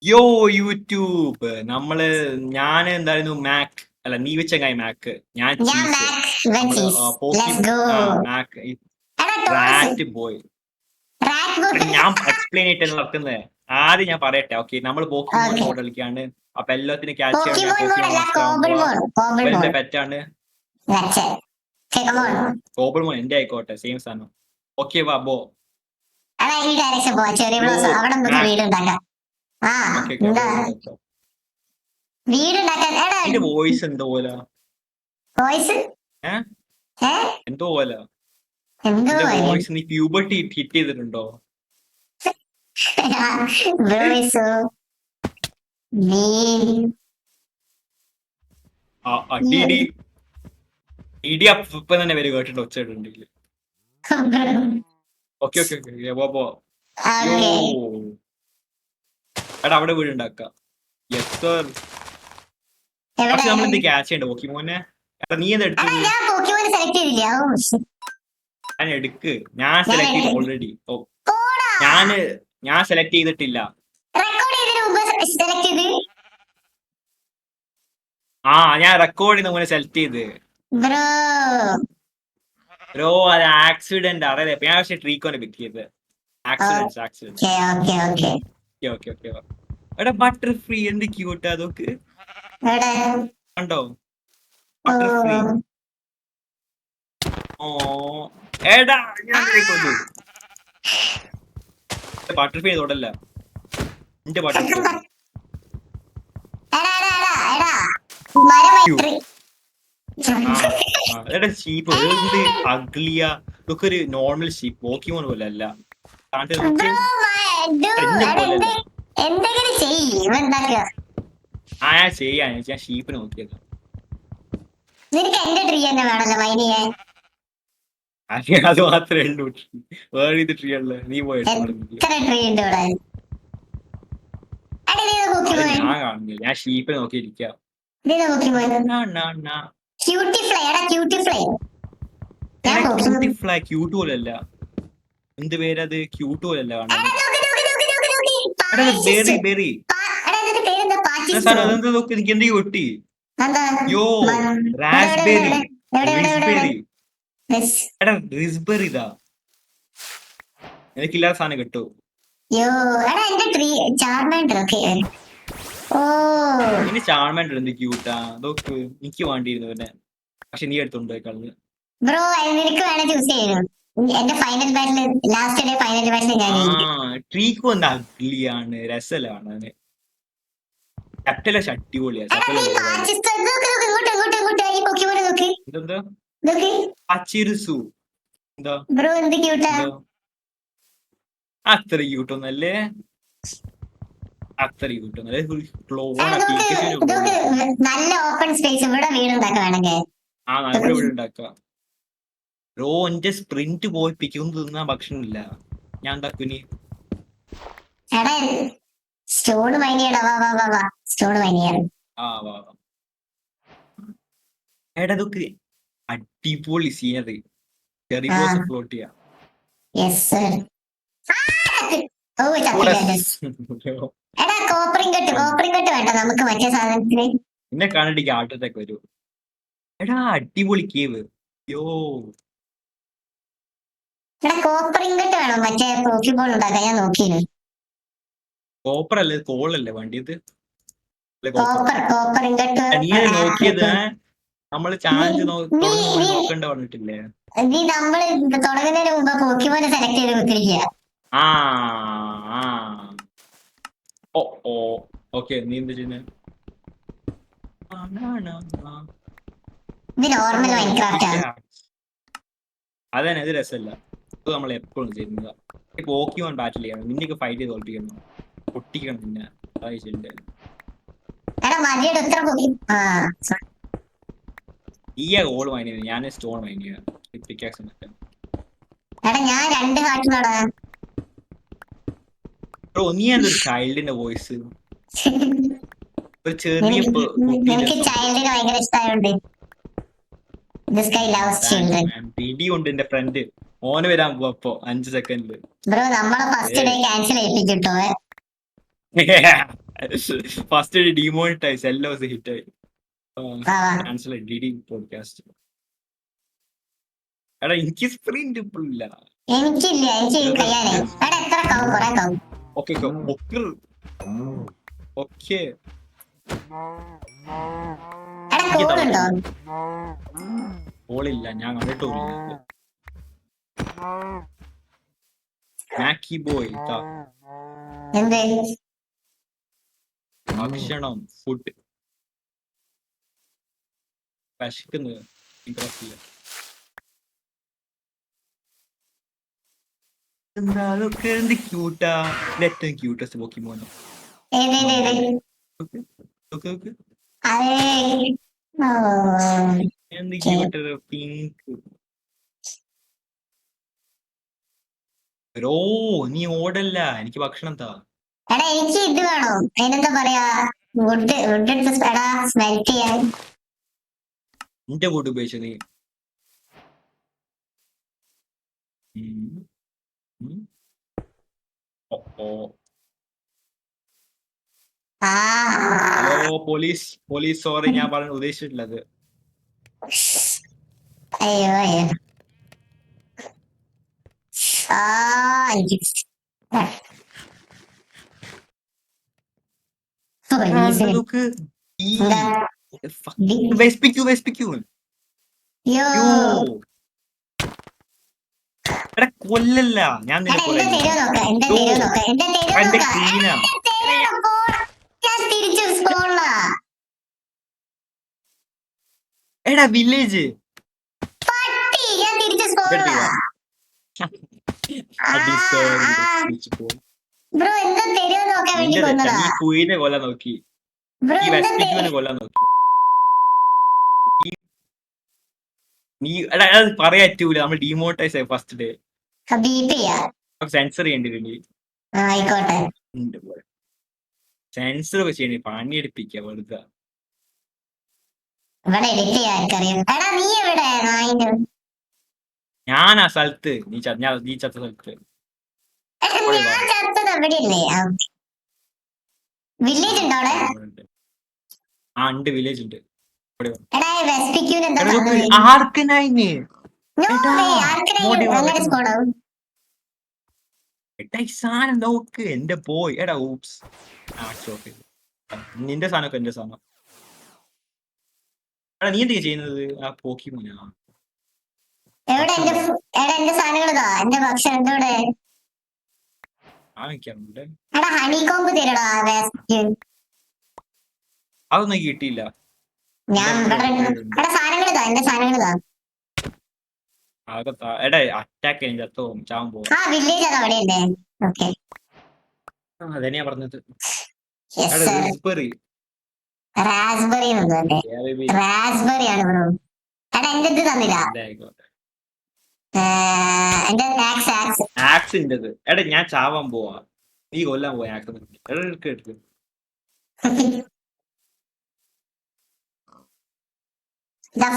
യോ യൂട്യൂബ് ഞാൻ എന്തായിരുന്നു മാക് അല്ല നീ വെച്ചങ്ങായി മാക് ഞാൻ ഞാൻ ചീസ് മാക് ഇവൻ നമ്മള് ചീസ്. പോക്കി ലെറ്റ്സ് ഗോ. മാക് എടാ toys. Rat boy rat boy. ഞാൻ എക്സ്പ്ലെയിൻ ആയിട്ട് നടക്കുന്നത് ആദ്യം ഞാൻ പറയട്ടെ. ഓക്കെ, നമ്മൾ പോക്കിമോൺ ഓക്കെ. മോഡ് കളിക്കാണ്. അപ്പൊ എല്ലാത്തിനും ക്യാച്ച് ചെയ്യാൻ ഞാൻ പോക്കിമോൻ മോഡ് പോക്കിമോൺ അല്ല, മാസ്റ്റർ കോബിൾ ആവുമ്പോ മോഡ്. കോബിൾ ഇവന്റെ മോഡ്. പെറ്റാണ്. That's it. Come on. Cobblemon എന്റെ ആയിക്കോട്ടെ, സെയിം സാധനം. ഓക്കെ വാ ബോ. എടാ ഈ ഡയറക്ഷൻ പോവാ, ചെറിയ യോ ബ്ലോസ് അവിടെ നമുക്ക് മാക്. വീട് ഉണ്ടാക്കാം. ആ ഓക്കെ എന്താ ഓക്കെ. വീട് ഉണ്ടാക്കാൻ? എടാ അതിന്റെ വോയിസ് എന്തോ പോലെ. വോയിസ് ഏഹ് ഏ എന്തോ പോലെ എന്തോ എന്റെ അല്ലേ വോയിസ്. നീ പ്യൂബർട്ടി ഹിറ്റ് ചെയ്തിട്ടുണ്ടോ? വോയിസ് നീ അടിയിടി ഇടി ഇപ്പൊ തന്നെ വരും കേട്ടിട്ട് ഒച്ചയിട്ടുണ്ടെങ്കിൽ. ഓക്കെ ഓക്കെ ഓക്കെ പോ. യോ എടാ അവിടെ വീട് ഉണ്ടാക്കാം. Yes sir. പക്ഷെ നമ്മൾ എന്ത് ക്യാച്ച് ചെയ്യണ്ട പോക്കിമോനെ? എടാ നീ എന്താ എടുത്തത്? ഞാൻ പോക്കിമോനെ സെലക്ട് ചെയ്തില്ല. ഞാൻ എടുക്ക്. ഞാൻ സെലക്ട് ചെയ്ത് ഓൾറെഡി. ഓ ഞാൻ സെലക്ട് ചെയ്തിട്ടില്ല. റെക്കോർഡ് ചെയ്തതിന് മുമ്പ് സെലക്ട് ചെയ്ത്. ഞാൻ റെക്കോർഡ് ചെയ്യുന്ന മുന്നേ സെലക്ട് ചെയ്ത്. ബ്രോ ബ്രോ അത് ആക്സിഡന്റ് അറിയാതെ. ഞാൻ പക്ഷെ ട്രീക്കോനെ പിക്ക് ചെയ്ത്. ആക്സിഡന്റ്. ഓക്കെ. ഓക്കെ. എടാ ബട്ടർ ഫ്രീ എന്ത് ക്യൂട്ടാ അതൊക്കെ. കണ്ടോ ബട്ടർ ഫ്രീ? ഓ എടാ ഞാൻ കൊല്ലു. Butter free തൊടല്ല. എന്റെ ബട്ടർ ഫ്രീ എടാ ഷീപ്പ് എന്ത് അഗ്ലിയ. ഇതൊക്കെ ഒരു നോർമൽ ഷീപ്പ്, പോക്കിമോൺ പോലെ അല്ല. ഞാൻ ചെയ്യാൻ ഞാൻ ഷീപ്പിനെ നോക്കിയത്. അത് മാത്രമേ ഉള്ളൂ. വേറെ ഇത് ട്രീ ഉള്ള നീ പോയിട്ട് ഞാൻ കാണുന്നില്ല. ഞാൻ ഷീപ്പിനെ നോക്കിയിരിക്കാം. ക്യൂട്ട് പോലല്ല. എന്ത് പേരത്? ക്യൂട്ട് പോലല്ല കാണുന്നത്. ബെറി അതെന്താ നോക്ക്. എനിക്ക് എന്തെങ്കിലും ഒട്ടി. യോ റാസ്ബെറി റിസ്ബെറി. എടാ റിസ്ബെറി ഇതാ. എനിക്കില്ലാത്ത സാധനം കിട്ടും. ഇനി ചാർമെന്റ് എന്ത് ക്യൂട്ടാ. അതൊക്കെ എനിക്ക് വേണ്ടിയിരുന്നു പിന്നെ. പക്ഷെ നീ എടുത്തോണ്ട് കളഞ്ഞ്. ബ്രോ നിനക്ക് വേണേ ചൂസ് ചെയ്യും. എന്റെ ഫൈനൽ ബാറ്റിൽ ലാസ്റ്റ് ഡേ ഫൈനൽ ബാറ്റിൽ ഞാൻ ട്രീക്കും എന്താ അഗ്ലിയാണ്, രസലാണ്. ചപ്പല അടിപൊളിയാ. ഇതെന്താ പച്ചിരുസു? എന്താ ബ്രോ എന്ത് ക്യൂട്ടാ. അത്ര ക്യൂട്ടൊന്നല്ലേ. അത്ര ക്യൂട്ടൊന്നല്ലേ. നല്ല ഓപ്പൺ സ്പേസ് ഇവിടെ വീടുണ്ടാക്കാൻ വേണമെങ്കിൽ. ഇവിടെ വീട് ഉണ്ടാക്കാം. ബ്രോ എന്റെ സ്പ്രിന്റ് പോയിപ്പിക്കും. തിന്നാൻ ഭക്ഷണമില്ല. ഞാൻ എന്താക്കുനി? സ്റ്റോൺ മൈനിയടാ. വാ സ്റ്റോൺ മൈനിയാണ്. വാ. എടാ ഇതൊക്കെ അടിപൊളി സീനറി. ചെറി ബോസ് ഫ്ലോട്ട് ചെയ്യാം. എടാ കോപ്പറിംഗ് കെട്ട് വേണ്ട നമുക്ക് മറ്റേ സാധനത്തിന്. എന്നെ കാണണ്ടിക്ക് ഹാർട്ട് അറ്റാക്ക് വരൂ. എടാ അടിപൊളി കേവ്. യോ എടാ കോപ്പറിംഗ് കെട്ട് വേണം മറ്റേ പോക്കിബോൾ ഉണ്ടാക്കാൻ. ഞാൻ നോക്കിയിരുന്നു. കോപ്പർ അല്ലേ കോളല്ലേ വണ്ടിയത്? കോപ്പറിംഗ് കെട്ട് നീ നോക്കിയത് നമ്മള് ചാലഞ്ച് നോക്കണ്ട പറഞ്ഞിട്ടില്ലേ? നീ നമ്മള് തുടങ്ങുന്നതിന് മുമ്പ് പോക്കിമോനെ സെലക്ട് ചെയ്ത് വെച്ചിരിക്കുക. ഓക്കെ. നീ എന്താ ചെയ്യുന്നത്? ഇത് നോർമൽ മൈൻക്രാഫ്റ്റ് ആണ്. അതന്നെ, ഇത് രസമല്ല. ഇത് നമ്മൾ എപ്പോഴും ചെയ്യുന്നത്. പോക്കിമോൺ ബാറ്റിൽ ചെയ്യണം. നിന്നൊക്കെ ഫൈറ്റ് ചെയ്ത് തോൽപ്പിക്കണം, പൊട്ടിക്കണം. പിന്നെ നീയാ ഗോൾ മൈൻ ചെയ്യുന്നത്, ഞാൻ സ്റ്റോൺ മൈൻ ചെയ്യാം. നീ എന്തൊരു ചൈൽഡിന്റെ വോയിസ്. ഒരു ചെറിയ പിടിയുണ്ട് എന്റെ ഫ്രണ്ട്. ഓന് വരാൻ പോവാ 5 സെക്കൻഡില്. ബ്രോ നമ്മളെ first day cancel ചെയ്യിപ്പിച്ചിട്ടോ. First demonetise എല്ലാം ഹിറ്റായി. വാ വാ. Cancel DD podcast. എടാ എനിക്ക് സ്പ്രിന്റ് ഇല്ല. എനിക്കില്ല, എനിക്ക് കഴിയാനേ. എടാ എത്ര കാവും? കൊറേ കാവും. Okay okay. എടാ കോളുണ്ടോ? ഓളില്ല, ഞാൻ കണ്ടിട്ടില്ല. മാക്കി ബോയ് എന്ത്? ഭക്ഷണം, ഫുഡ് വിശക്കുന്നത് ഇൻട്രസ്റ്റ് ഇല്ല. എന്താ അതൊക്കെ എന്ത് ക്യൂട്ടാ. ഏറ്റവും ക്യൂട്ടസ്റ്റ് പോക്കിമോനോ. ഏത് ഏത് ഏത്? നോക്ക് അതേ. ഓ. എന്ത് ക്യൂട്ട് പിങ്ക്. ഓ നീ ഓടല്ല, എനിക്ക് ഭക്ഷണം താ. എടാ എനിക്ക് ഇത് വേണം. അതിനെന്താ പറയാ? വുഡ് എടുത്ത് എടാ സ്മെൽറ്റ് ചെയ്യാൻ. എന്റെ ഫുഡ് ഉപയോഗിച്ച നീ. ഓ ആ. ഹലോ പോലീസ് സോറി, ഞാൻ പറഞ്ഞ ഉദ്ദേശിച്ചിട്ടുള്ളത്. അയ്യോ അയ്യോ. ആ എനിക്ക് പോലീസിന് നോക്ക് എന്താ? വെസ്പിക്കൂ. യോ. എടാ കൊല്ലല്ല, ഞാൻ എടാ എന്റെ തെരുവ് നോക്ക, എന്റെ തെരുവ് നോക്ക, എന്റെ തെരുവ് എന്റെ നോക്ക. ക്ലീനാ. ഞാൻ തിരിച്ചു സ്കോളിലാ. എടാ വില്ലേജ് പട്ടി, ഞാൻ തിരിച്ചു സ്കോളിലാ. ബ്രോ എന്താ തെരുവ് നോക്കാൻ വേണ്ടി കൊന്നതാ. നീ കുയിനെ കൊല്ലാൻ നോക്കി, ബ്രോ ഈ എന്താ വെസ്പിക്യൂവിനെ കൊല്ലാൻ നോക്കി. നീ എടാ അത് പറയാൻ പറ്റൂല, നമ്മൾ ഡിമോട്ടൈസ് ആയി ഫസ്റ്റ് ഡേ. സെൻസർ ചെയ്യേണ്ടി വരും. ആയിക്കോട്ടെ. സെൻസർ ഒക്കെ ചെയ്യണേ, പണിയെടുപ്പിക്ക വെറുതെ. ഇവിടെ എഡിറ്റ് ചെയ്യാൻ ആർക്കറിയാം. എടാ നീ എവിടെ നായിന്റെ? ഞാൻ ആ സ്ഥലത്ത്, നീ ചത്ത സ്ഥലത്ത്. ഞാൻ ചത്തത് എവിടെയല്ലേ? വില്ലേജ് ഉണ്ടോ അവിടെ? ആ ഉണ്ട്, വില്ലേജ് ഉണ്ട്. എടാ വെസ്പിക്യൂന് എന്താ ആർക്കനായിന് സാധനം നോക്ക്, എന്റെ പോയി. എടാ ഊപ്സ്. നിന്റെ സാധനമൊക്കെ എന്റെ സാധനം. എടാ നീ എന്തൊക്കെയാ ചെയ്യുന്നത്? ആ പോക്കിമോനാ. എവിടെ എന്റെ സാധനങ്ങളാ, എന്റെ ഭക്ഷണം എന്തോടെ? എടാ ഹണികോമ്പ് തരടാ വെസ്പിക്യൂൻ. അതൊന്നും കിട്ടിയില്ല. ഞാൻ എടാ സാധനങ്ങളിതാ, എന്റെ സാധനങ്ങളിതാ. എടാ അറ്റാക്ക് ചെയ്യും, ചത്തോവും ചാവും പോകും. ആ വില്ലേജ് അത് അവിടെയല്ലേ? ഓക്കെ അതന്നെയാ പറഞ്ഞത്. റാസ്ബെറി റാസ്ബെറി ആണ് ബ്രോ. എടാ എന്റെ ഇത് തന്നില്ല, എന്റെ ആക്സ് ഉണ്ടത്. എടാ ഞാൻ ചാവാൻ പോവാ, നീ കൊല്ലാൻ പോവാ. ആക്സ് എടുക്ക്.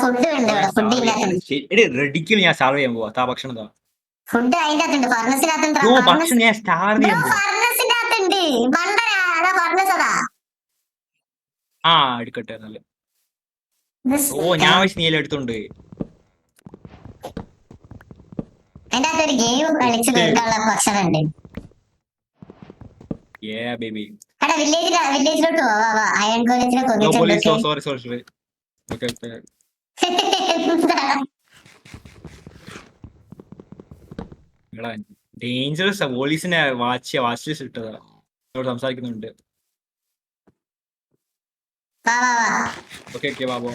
ഫുഡ് ഉണ്ട് ഇവിടെ, ഫുഡ് ഇല്ലാത്ത. റെഡിക്കൽ ഞാൻ സ്റ്റാർവ് ചെയ്യാൻ പോവാ. താ ഭക്ഷണം താ. ഫുഡ് അതിന്റെ അകത്തുണ്ട്, ഫർണസിനകത്തുണ്ട്. ഭക്ഷണം ഞാൻ സ്റ്റാർവ് ചെയ്യാൻ പോവാ. ഫർണസിന്റെ അകത്തുണ്ട്. ഫർണസ് അതാ. ആ എടുക്കട്ടെ നല്ല. ഓ ഞാൻ വെച്ച് നീല എടുത്തോണ്ട്. അതിന്റെ അകത്ത് ഒരു ഗെയിം കളിച്ച് തീർക്കാനുള്ള ഭക്ഷണം ഉണ്ട്. എടാ വില്ലേജിലോട്ട് പോവാ. അയൺ കോളേജിനെ കൊന്നിട്ടുണ്ട്. സോറി. ഡേഞ്ചറസ് പോലീസിനെ വാച്ച് ലിസ്റ്റ് ഇട്ടതാ. സംസാരിക്കുന്നുണ്ട്. ഓക്കെ ബാബോ.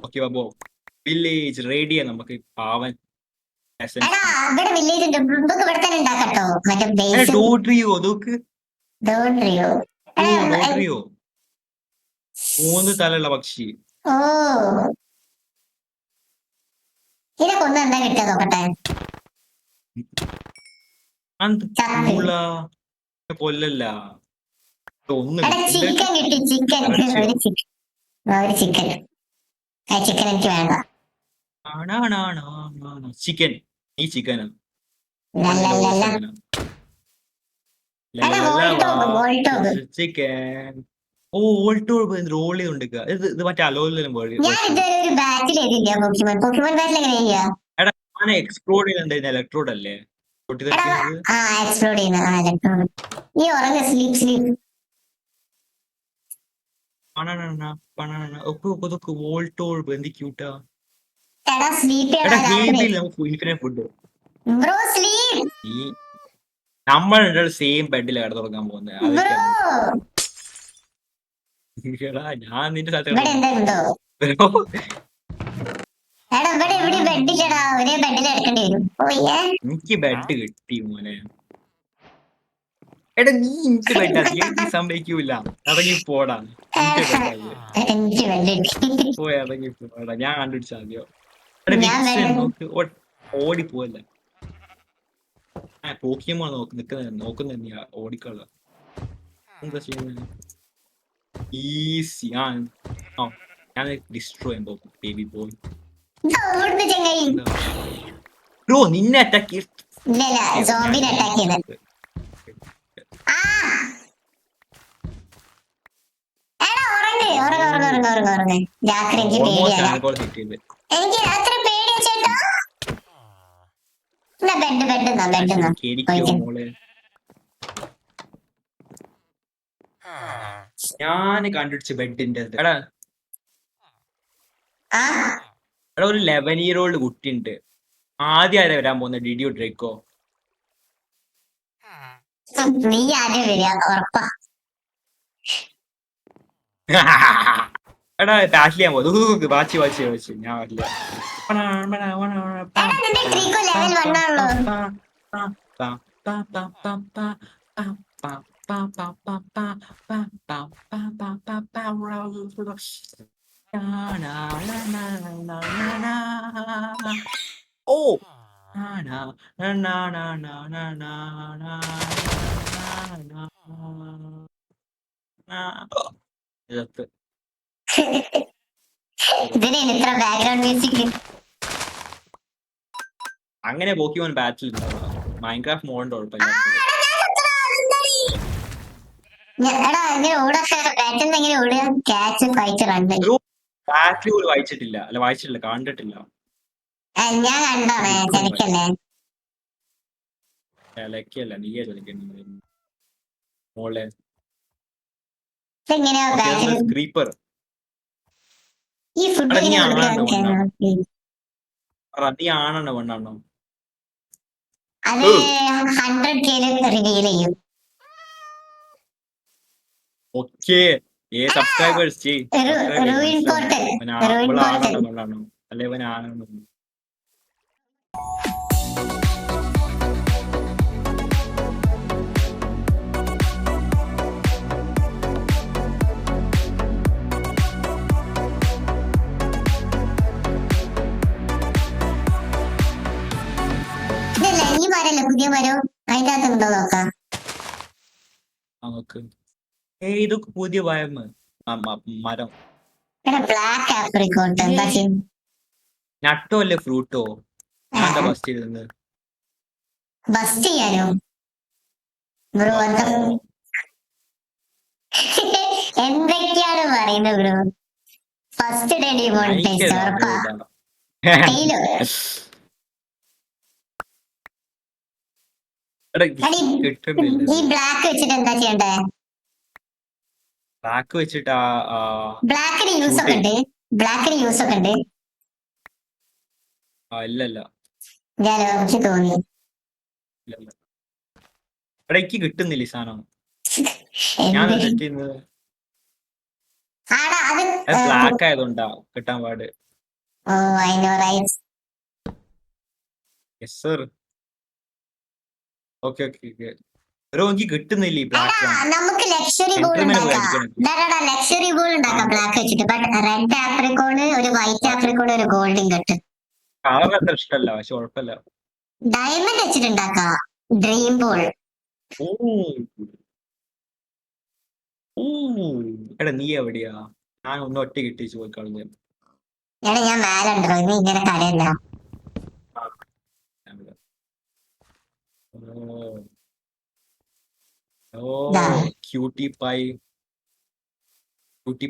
ഓക്കെ ബാബോ. വില്ലേജ് റേഡിയ നമുക്ക് പാവൻ. മൂന്ന് തലയുള്ള പക്ഷി. ഓ ഇതൊക്കെ ഒന്ന് എന്താ കിട്ടിയ നോക്കട്ടെ. കൊല്ലല്ല, ചിക്കൻ കിട്ടി. ചിക്കൻ എനിക്ക് വേണ്ട. ചിക്കൻ നീ ചിക്കനാ ലല്ലല്ലല്ല. എടാ വോൾട്ടോബ് ചിക്കൻ. ഓ ഓൾട്ടോബ് റോൾ ചെയ്തുകൊണ്ടിരിക്കുക. ഇത് മറ്റേ അലോയിലും ഞാൻ ഇതുവരെ ഒരു ബാറ്റിൽ എഴുതില്ല പൊക്കിമോൻ ബാറ്റിൽ എങ്ങനെ ചെയ്യാ? എടാ ഞാൻ എക്സ്പ്ലോർ ചെയ്തിട്ടുണ്ടായിരുന്ന ഇലക്ട്രോഡ് അല്ലേ എടാ പൊട്ടിത്തെറിക്കുന്നത്. ആ എക്സ്പ്ലോർ ചെയ്യുന്ന ഇലക്ട്രോൺ. നീ ഉറങ്ങ സ്ലീപ് സ്ലീപ്. വോൾട്ടോബ് എന്ത് ക്യൂട്ടാ. എടാ സ്ലീപ്പ് എടാ ചെയ്യടാ രാത്രി. ഗെയിമിൽ നമുക്ക് ഇൻഫിനിറ്റ് ഫുഡ്. ബ്രോ സ്ലീപ് ഈ നമ്മൾ സെയിം ബെഡിൽ കിടന്നുറങ്ങാൻ പോകുന്നത് ബ്രോ. അതൊക്കെയാണ്. എടാ ഞാൻ നിന്റെ സ്ഥലത്ത് ഇവിടെ എന്തുണ്ടോ? കിടന്നു. എടാ ഇവിടെ ഇവിടെ ബെഡില്ലടാ, ഒരേ ബെഡിൽ എടുക്കേണ്ടി വരും. ഓയ്യേ എനിക്ക് ബെഡ് കിട്ടി മോനെ. എടാ നീ എനിക്ക് ബെഡ് നീ സമ്മതിക്കൂല. ഇറങ്ങി പോടാ. നിന്റെ ബെഡായി എനിക്ക് ബെഡ് കിട്ടി. പോയി ഇറങ്ങി പോടാ. ഞാൻ കണ്ടുപിടിച്ച ആദ്യോ. എടാ ഞാൻ വിക്സ് ബെഡ് നോക്ക് ഓടി പോവല്ല. പോക്കിയമോ നോക്കുന്ന നീ ഓടിക്കള. എന്താ ചെയ്യുന്നത്? ഈസി ആ ഞാൻ ഡിസ്ട്രോ ചെയ്യാൻ പോകും ബേബി ബോയ്. ഓടുന്നു ചങ്ങായി. ബ്രോ നിന്നെ അറ്റാക്ക് ഇല്ല സോംബിനെ അറ്റാക്ക് ചെയ്യുന്നത്. ആ എടാ ഉറങ്ങ്. രാത്രി എനിക്ക് പേടിയാണ്. എനിക്ക് രാത്രി പേടിയാ ചേട്ടാ. ബെഡ് മോളെ ഞാൻ കണ്ടുപിടിച്ച ബെഡിന്റെ എടാ ആ എടാ ഒരു 11-year-old കുട്ടിയുണ്ട്. ആദ്യം ആരാ വരാൻ പോകുന്ന ഡിഡിയോ ഡ്രേക്കോ? നീ ആദ്യം വരിക ഉറപ്പാ. എടാ പാച്ച് ചെയ്യാൻ പോകും. വാച്ച് ഞാൻ വരില്ല. എടാ നിന്റെ ട്രീക്കോ ലെവൽ 1 ആണല്ലോ. ഓ ഇതിന് ഇത്ര ബാക്ക്ഗ്രൗണ്ട് മ്യൂസിക്. അങ്ങനെ പോക്കിമോൻ ബാറ്റിൽ മൈൻക്രാഫ്റ്റ് മോഡിന്റെ കുഴപ്പമില്ല. എടാ ഇങ്ങനെ ഓടൊക്കെ ബാറ്റിൽ എങ്ങനെ ഓടുക? Catch fight run. ബാറ്റിൽ പോലും വായിച്ചിട്ടില്ല കണ്ടിട്ടില്ല. ഞാൻ കണ്ടാണ് എനിക്കല്ലേ ലക്കിയല്ല നീയേ കളിക്കുന്നത് മോളെ. ഇതെങ്ങനെയാ ബാറ്റിൽ ക്രീപ്പർ. ഈ ഫുഡ് നീ അത് ആണോ പെണ്ണാണോ? 100K റിവീൽ ചെയ്യും. ഓക്കേ സബ്സ്ക്രൈബേഴ്സ് റൂയിൻ പോർട്ടൽ പെണ്ണാണോ അല്ലെ ഇവൻ ആണോ? ഇതല്ല ഈ മരല്ലേ പുതിയ മരം, അതിന്റെ അകത്ത് ഉണ്ടോ നോക്കാം. നമുക്ക് ഇതൊക്കെ പുതിയ മരം. എടാ ബ്ലാക്ക് ആപ്രിക്കോട്ട് എന്താ ചെയ്യും? നട്ടോ അല്ലേ ഫ്രൂട്ടോ? ഞാൻ എന്താ ഫസ്റ്റ് ചെയ്തത്? ബസ്റ്റ് ചെയ്യാനോ ബ്രോ? എന്തൊക്കെയാണ് പറയുന്നത് ബ്രോ? ഫസ്റ്റ് ഡേ ഡിമോണിറ്റൈസ് ഉറപ്പാ. ഈ ബ്ലാക്ക് വെച്ചിട്ട് എന്താ ചെയ്യണ്ടേ? ബ്ലാക്ക് വെച്ചിട്ട് ബ്ലാക്കിന് യൂസ് ഒക്കെ ഉണ്ട്. ഇല്ലല്ല ഞാൻ എനിക്ക് തോന്നി. എടാ എനിക്ക് കിട്ടുന്നില്ല ഈ സാധനം. ഞാൻ സെറ്റ് ചെയ്യുന്നത് ബ്ലാക്ക് ആയതുകൊണ്ടാ കിട്ടാൻ പാട്. Oh I know right. Yes sir. Okay എനിക്ക് കിട്ടുന്നില്ല ഈ ബ്ലാക്ക്. നമുക്ക് ലക്ഷറി ബോൾ ഉണ്ടാക്കാം ബ്ലാക്ക് വെച്ചിട്ട്. ബട്ട് റെഡ് ആപ്രിക്കോണ്, ഒരു വൈറ്റ് ആപ്രിക്കോണ്, ഒരു ഗോൾഡൻ കിട്ടും. കളർ അത്ര ഇഷ്ടമല്ല പക്ഷെ കുഴപ്പമില്ല. ഡയമണ്ട് വെച്ചിട്ടുണ്ടാക്കാം ഡ്രീം ബോൾ. എടാ നീ എവിടെയാ? ഞാൻ ഒന്ന് ഒറ്റ കിട്ടിച്ചു പോയി കളഞ്ഞു. എടാ ഞാൻ മേലുണ്ടോ? നീ ഇങ്ങനെ കരയല്ല. ദാ ക്യൂട്ടി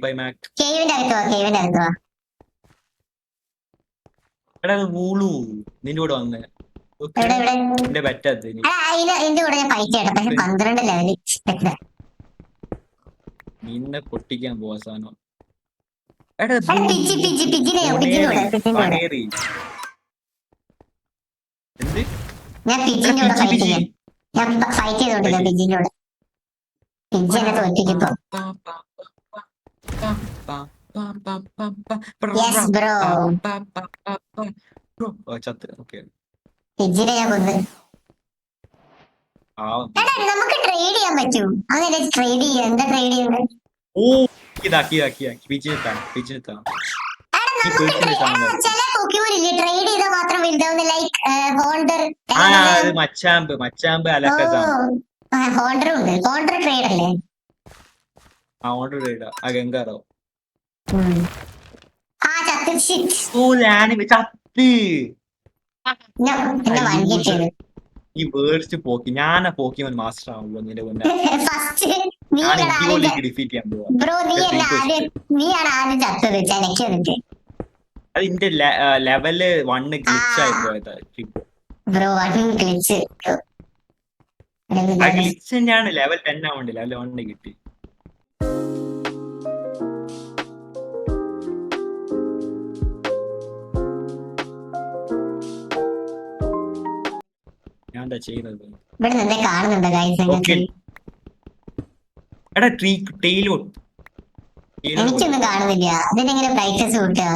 പൈ മാക്. കേവിന്റെ അകത്തുവാ. എടാ വൂളു നിന്റെ കൂടെ വന്ന് എവിടെ എവിടെ എന്റെ പറ്റത് ഇതിന്റെ കൂടെ ഞാൻ ഫൈറ്റ് ചെയ്യട്ടെ, പക്ഷെ 12 ലെവല് നിന്നെ പൊട്ടിക്കാൻ പോവാ സാധനം. എടാ പിജിന്റെ കൂടെ എന്ത് ഞാൻ പിജിന്റെ കൂടെ ഫൈറ്റ് ചെയ്യാം. ഞാൻ ഫൈറ്റ് ചെയ്തോണ്ടില്ല പിജിന്റെ കൂടെ. പിജി എന്നെ തോറ്റിക്കിപ്പോ. യെസ് ബ്രോ, ചത്ത്. ഓക്കെ പിജിനെ ഞാൻ കൊന്ന്. എടാ നമുക്ക് ട്രേഡ് ചെയ്യാൻ പറ്റും. അങ്ങനെ ട്രേഡ് ചെയ്യാം. എന്താ ട്രേഡ് ചെയ്യുന്നത്? ഓ പിജിനെത്താ ചില പോക്കിമോനില്ലേ ട്രേഡ് ചെയ്താൽ മാത്രം വലുതാവുന്ന, ലൈക്ക് ഹോൾഡർ. മച്ചാമ്പ് അലക്കസാം. ഹോൾഡറും ഉണ്ട്. ഹോൾഡർ ട്രേഡ് അല്ലേ? ഗംഗാറോ ചത്ത്. ചത്ത്. എന്നെ വണ്ടിട്ടത് ഈ വേർസ്റ്റ് പോക്കി. ഞാനാ പോക്കിമോൻ മാസ്റ്റർ ആവുമ്പോ നിന്റെ മുന്നേ ഫസ്റ്റ്. ഞാൻ ഇഗ്ഗോലേക്ക് ഡിഫീറ്റ് ചെയ്യാൻ പോവാ. ബ്രോ നീയാണ് ആദ്യം ചത്തത് ചനക്ക് വന്നിട്ട്. അത് ഇന്റെ ലെവല് 1 ഗ്ലിച്ച് ആയി പോയത്. Bro 1 glitch. ഗ്ലിച്ച് തന്നെയാണ്. ലെവൽ 10 ആവണ്ടേ, ലെവൽ 1 കിട്ടി. ഞാൻ എന്താ ചെയ്യുന്നത്? ഇവിടെ നിന്നെ കാണുന്നുണ്ടോ ഗൈസ്? എടാ ടെയിലോ എനിക്കൊന്നും കാണുന്നില്ല. അതിനെങ്ങനെ ബ്രൈറ്റ്നസ് കൂട്ടുക?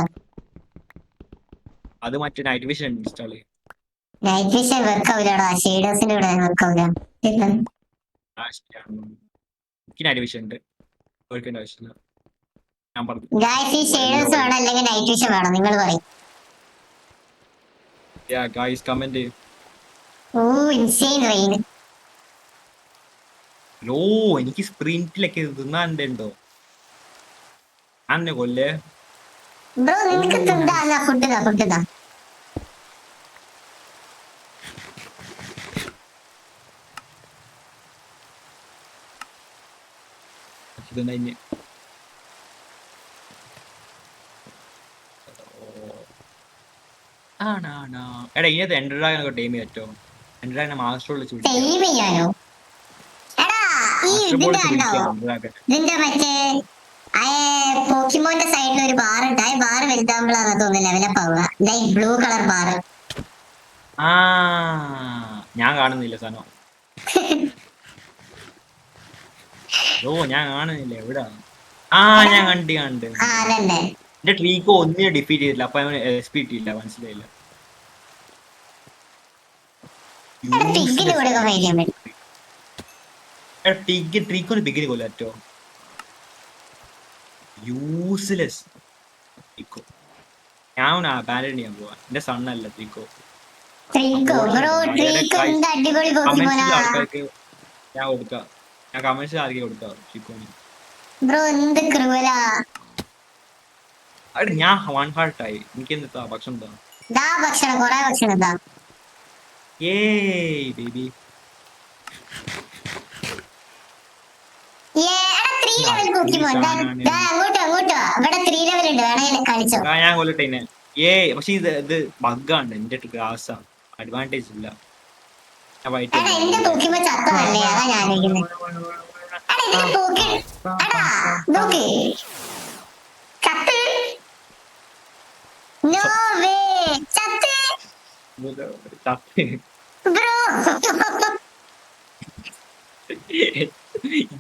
അത് മറ്റേ നൈറ്റ് വിഷൻ ഇൻസ്റ്റാൾ ചെയ്യും. നൈറ്റ് വിഷൻ വർക്ക് ആവില്ലടാ. ഷെയ്ഡേഴ്സിന്റെ കൂടെ വർക്ക് ആവില്ല. എനിക്ക് നൈറ്റ് വിഷൻ ഉണ്ട്. വർക്കേണ്ട ആവശ്യമില്ല. ഞാൻ പറഞ്ഞു ഗൈസ് ഈ ഷെയ്ഡേഴ്സ് വേണം അല്ലെങ്കിൽ നൈറ്റ് വിഷൻ വേണം? നിങ്ങൾ പറയും. Guys comment. Oh insane rain. ലോ എനിക്ക് സ്പ്രിന്റിലൊക്കെ തിന്നാണ്ടോ? അന്നെ കൊല്ലേ ബ്രോ നിനക്ക് തിന്നാ ഫുഡ് താ. എടാ ഇതിനകത്ത് എൻഡ്രാഗനൊക്കെ ടൈം പറ്റോ? എൻഡ്രാഗനെ മാസ്റ്റർ ടൈം ചെയ്യാനോ? എടാ ഈ ഇതിന്റെ കണ്ടോ? ഇതിന്റെ മറ്റേ പോക്കിമോന്റെ സൈഡിൽ ഒരു ബാർ ഉണ്ട്. ആ ബാർ വലുതാകുമ്പോഴാണ് തോന്നുന്നു ലെവലപ്പ് ആവുക. Like blue colour bar. ഞാൻ കാണുന്നില്ല സാധനം. ഞാൻ കാണുന്നില്ല. എവിടാ? ഞാൻ കണ്ട്. അതന്നെ എന്റെ ട്രീക്കോ ഒന്നിനെ ഡിഫീറ്റ് ചെയ്തില്ല. അപ്പൊ എസ് പി ഇട്ടില്ല. മനസ്സിലായില്ല. ട്രീക്കോന് പിഗിന് കൊല്ലാറ്റോ? യൂസ്ലെസ്. ഞാൻ ബാൻഡ് ചെയ്യാൻ പോവാ. എന്റെ സണ്ണല്ല ട്രീക്കോ. ആൾക്കാർക്ക് ഞാൻ കൊടുക്കാം. ഞാൻ കമന്റ്സിൽ ആർക്കും കൊടുക്കാം ട്രീക്കോന്. ഞാൻ 1 heart ആയി. എനിക്ക് എന്താ ഭക്ഷണം എന്താ? ഏയ് ബേബി. ഞാൻ കൊല്ലട്ടെ. പക്ഷെ ഇത് ബഗ്ഗാണ്. എന്റെ ഗ്രാസാ. അഡ്വാൻറ്റേജ് ഇല്ല.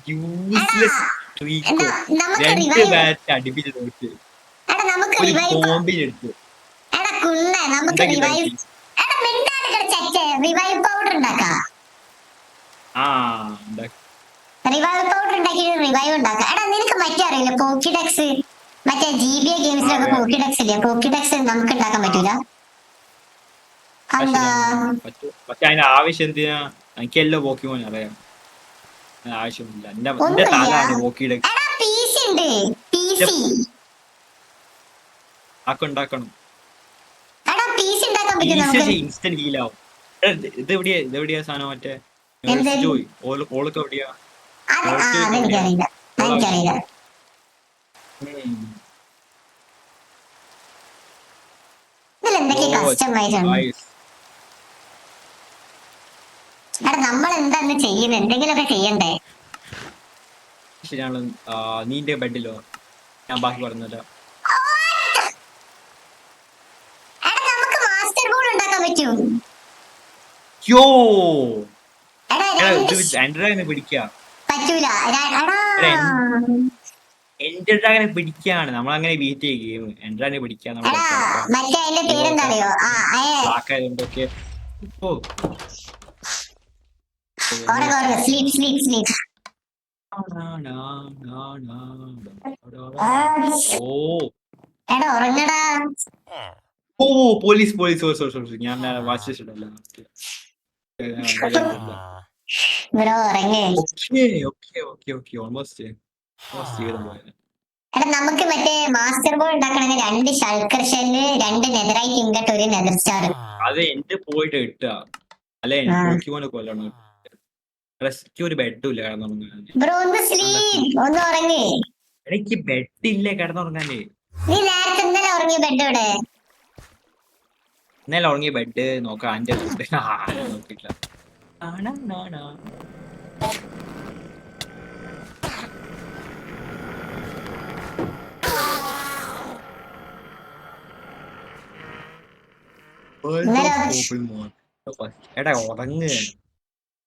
യൂസ്ലെസ് ട്രീക്കോ 2 ബാറ്റ് അടുപ്പിച്ച് നോക്കി ബോംബിനെടുത്തു. റിവൈവ് പൗഡർ ഉണ്ടാക്കാം. റിവൈവ് ഉണ്ടാക്കാം. എടാ നിനക്ക് മറ്റേ അറിയില്ല പോക്കിഡെക്സ്? മറ്റേ GBA ഗെയിംസിലൊക്കെ പോക്കിഡെക്സ് ഇല്ലേ? പോക്കിഡെക്സ് നമുക്ക് ഉണ്ടാക്കാൻ പറ്റൂല. പക്ഷെ അതിന്റെ ആവശ്യം എന്തിനാ? എനിക്ക് എല്ലാ പോക്കിമോൻ അറിയാം. ആവശ്യമില്ല. എന്റെ തലാണ് പോക്കിഡെക്സ്. ഉണ്ടാക്കണം. ഇൻസ്റ്റന്റ് ഹീലാവും. ഇതെവിടെയാ സാധനം മറ്റേ എന്ത് മേഴ്സി ജോയ് ഓൾക്ക് എവിടെയാ അത് മേഴ്സി ജോയ്ക്ക് എവിടെയാ അതെനിക്കറിയില്ല. അതെനിക്കറിയില്ല. ഇതിൽ എന്തൊക്കെ കസ്റ്റമൈസ് ഉണ്ട്? എടാ നമ്മൾ എന്താന്ന് ചെയ്യുന്നത്? എന്തെങ്കിലുമൊക്കെ ചെയ്യണ്ടേ? ശരിയാണ്. നീന്റെ ബെഡിലോ ഞാൻ ബാക്കി പറഞ്ഞല്ലോ. എടാ നമുക്ക് മാസ്റ്റർ ബോൾ ഉണ്ടാക്കാൻ പറ്റും. യോ എടാ ഇത് രണ്ട് എൻഡ്രാഗനെ പിടിക്കാ. പറ്റൂല. എടാ എടാ എൻഡ്രാഗനെ പിടിക്കാണ് നമ്മളങ്ങനെ ബീറ്റ് ചെയ്യും ഗെയിം. എൻഡ്രാഗനെ പിടിക്കാൻ നമ്മൾ എടാ പറ്റാത്ത മറ്റേ അതിന്റെ പേരെന്താ അറിയോ? ബ്ലാക്ക് ആയതുകൊണ്ടൊക്കെ. Oh sleep sleep sleep. Oh എടാ ഉറങ്ങടാ. Oh police police sorry sorry sorry ഞാൻ വാച്ച് ചെയ്തിട്ടില്ല. ബ്രോ ഉറങ്ങ്. ഓൾമോസ്റ്റ് ചെയ്തു പോയത്. എടാ നമുക്ക് മറ്റേ മാസ്റ്റർ ബോൾ ഉണ്ടാക്കണമെങ്കിൽ 2 shulker shell, 2 netherite ingot, 1 nether star. അത് എന്റെ പോയിട്ട് കിട്ടുക അല്ലെ പോക്കിമോനെ കൊല്ലണം. എനിക്ക് ഒരു ബെഡും ഇല്ല കിടന്നുറങ്ങാൻ. ബ്രോ ഒന്ന് സ്ലീപ്, ഒന്ന് ഉറങ്ങ്. എനിക്ക് ബെഡ് ഇല്ല കിടന്നുറങ്ങാനേ. നീ നേരത്തെ ഇന്നലെ ഉറങ്ങിയ ബെഡ് എവിടെ? ഇന്നലെ ഉറങ്ങിയ ബെഡ് നോക്കാം. എന്റെ ബെഡ് നോക്കിയിട്ടില്ല. എടാ ഉറങ്ങ്.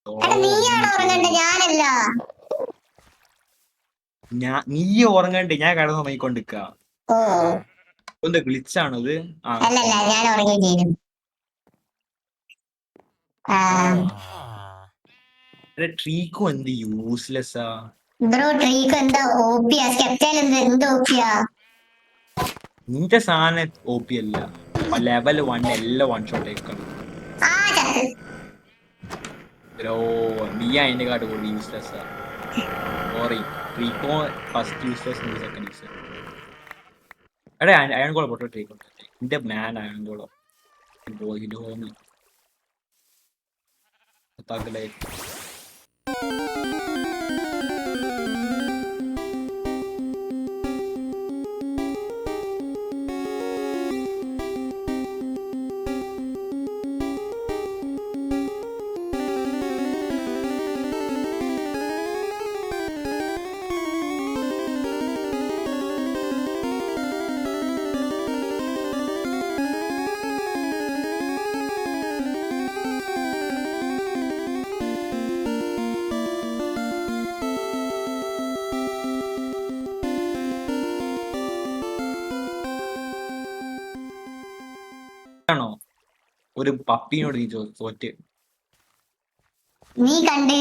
എടാ നീയാണോ ഉറങ്ങണ്ടേ? ഞാനല്ല. നീ ഉറങ്ങണ്ടേ? ഞാൻ കിടന്നുറങ്ങിക്കൊണ്ടിരിക്ക. ഓ ഒന്ന് ഗ്ലിച്ചാണത്. അല്ലല്ല ഞാൻ ഉറങ്ങുകയും ചെയ്യും. ട്രീക്കും എന്ത് യൂസ്ലെസ്സാ ബ്രോ. ട്രീക്ക് എന്താ ഓപ്പിയാ? സ്കെപ്റ്റൈൽ എന്ത് ഓപ്പിയാ? നിന്റെ സാധനം ഒ പി അല്ല. ലെവൽ 1 എല്ലാം വൺ ഷോട്ട് ആയിക്കണം. നീ അതിന്റെ കാർഡ് കൂടി യൂസ്ലെസ്സാ. Sorry Treecko first useless, second useless. എടാ അയൺകോള പൊട്ടോ ട്രീക്കോ എന്റെ മാൻ അയൺകോളോ ഹോമി തകലേ. ആണോ ഒരു പപ്പീനോട് നീ തോറ്റ്? നീ കണ്ട്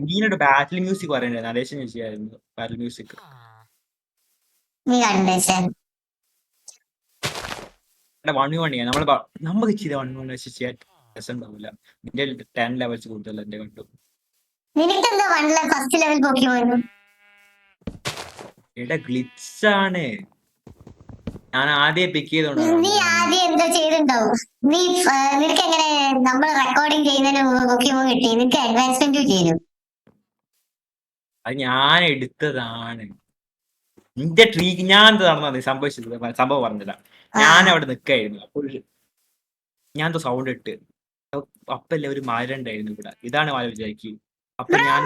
നീനോട് ബാറ്റിൽ മ്യൂസിക് പറയണ്ടേ? നടേശൻ ചോദിച്ചായിരുന്നു ബാറ്റിൽ മ്യൂസിക്. നീ കണ്ട് നമുക്ക് ചെയ്ത 1v1 വെച്ച് ചെയ്യാൻ രസം ഉണ്ടാവില്ല. നിന്റെ 10 ലെവൽസ് കൂടുതൽ എന്റെ കണ്ടു. നിനക്കെന്താ ഫസ്റ്റ് ലെവൽ പോക്കിമോൻ? എടാ ഗ്ലിച്ചാണ്. ഞാൻ ആദ്യം പിക്ക് ചെയ്തോണ്ട് നീ ആദ്യം എന്തോ ചെയ്തിട്ടുണ്ടാവും. നിനക്ക് എങ്ങനെ നമ്മൾ റെക്കോർഡിങ് ചെയ്യുന്നതിന് മുമ്പ് പോക്കിമോൻ കിട്ടി? നിനക്ക് അഡ്വാൻസ്മെന്റ് ചെയ്തു. അത് ഞാൻ എടുത്തതാണ്. നിന്റെ ട്രീക്ക് ഞാൻ എന്താ നടന്നത് സംഭവിച്ചത് സംഭവം പറഞ്ഞില്ല. ഞാൻ അവിടെ നിൽക്കായിരുന്നു. അപ്പോൾ ഞാൻ എന്തോ സൗണ്ട് ഇട്ട് അപ്പല്ലേ ഒരു മരം ഉണ്ടായിരുന്നു ഇവിടെ. ഇതാണ് മരം വിചാരിക്കും. അപ്പൊ ഞാൻ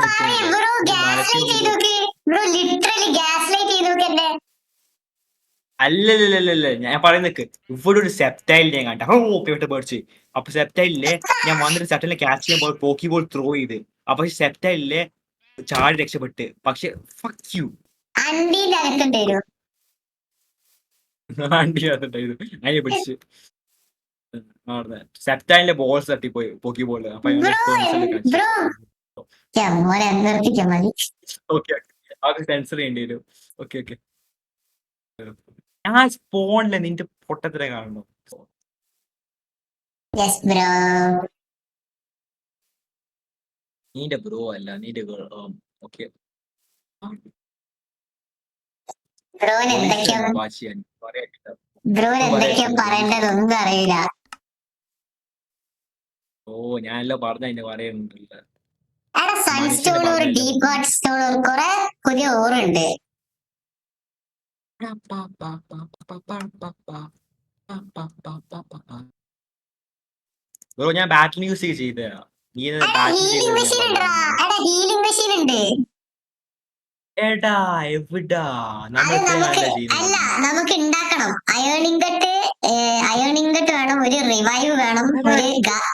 അല്ലല്ലല്ലല്ല ഞാൻ പറയുന്നക്ക് ഇവിടെ ഒരു സെപ്റ്റൈൽ ഞാൻ കണ്ട. ഓക്കെ പേടിച്ച്. അപ്പൊ സെപ്റ്റൈലിലെ ഞാൻ വന്നിട്ട് സെപ്റ്റൈലിനെ ക്യാച്ച് ചെയ്യുമ്പോൾ പോക്കി ബോൾ ത്രോ ചെയ്ത്. അപ്പൊ സെപ്റ്റൈലിലെ ചാടി രക്ഷപ്പെട്ട്. പക്ഷെ ഫക്ക് യു ആണ്ടി വന്നിട്ടായിരുന്നു അതിനെ പിടിച്ച്. സെപ്റ്റൈലിന്റെ ബോൾസ് തട്ടിപ്പോയി പോക്കി ബോൾ. അപ്പൊ സെൻസർ ചെയ്യേണ്ടി വരും. ഓക്കെ ഓക്കെ ഞാൻ സ്പോണില്ല. നിന്റെ പൊട്ടത്തിനെ കാണണോ? നീന്റെ ബ്രോ അല്ല നീന്റെ ഓക്കെ പറയേണ്ടതൊന്നും അറിയില്ല. ഓ ഞാനല്ലോ പറഞ്ഞ അതിന്റെ പറയുന്നുണ്ടല്ലോ. എടാ മനുഷ്യനെ സൺസ്റ്റോൺ ഒരു പറഞ്ഞല്ലോ. ഡീപ് ഗോഡ് സ്റ്റോൺ ഒരു കുറെ പുതിയ ഓറുണ്ട്. ബ്രോ ഞാൻ ബാറ്റിൽ യൂസ് ചെയ്ത നീ എടാ ബാറ്റിൽ ഹീലിംഗ് ചെയ്തത് ഞാൻ മെഷീൻ ഉണ്ടെടാ. പറഞ്ഞിരുന്നു. എടാ ഹീലിംഗ് മെഷീൻ ഉണ്ട്. എടാ എവിടാ നമ്മൾ അത് ഇത്രയും നമുക്ക് കാലം അല്ല ചെയ്യുന്നത്. നമുക്ക് ഉണ്ടാക്കണം. അയൺ ഇങ്കട്ട് വേണം, ഒരു റിവൈവ് വേണം, ഒരു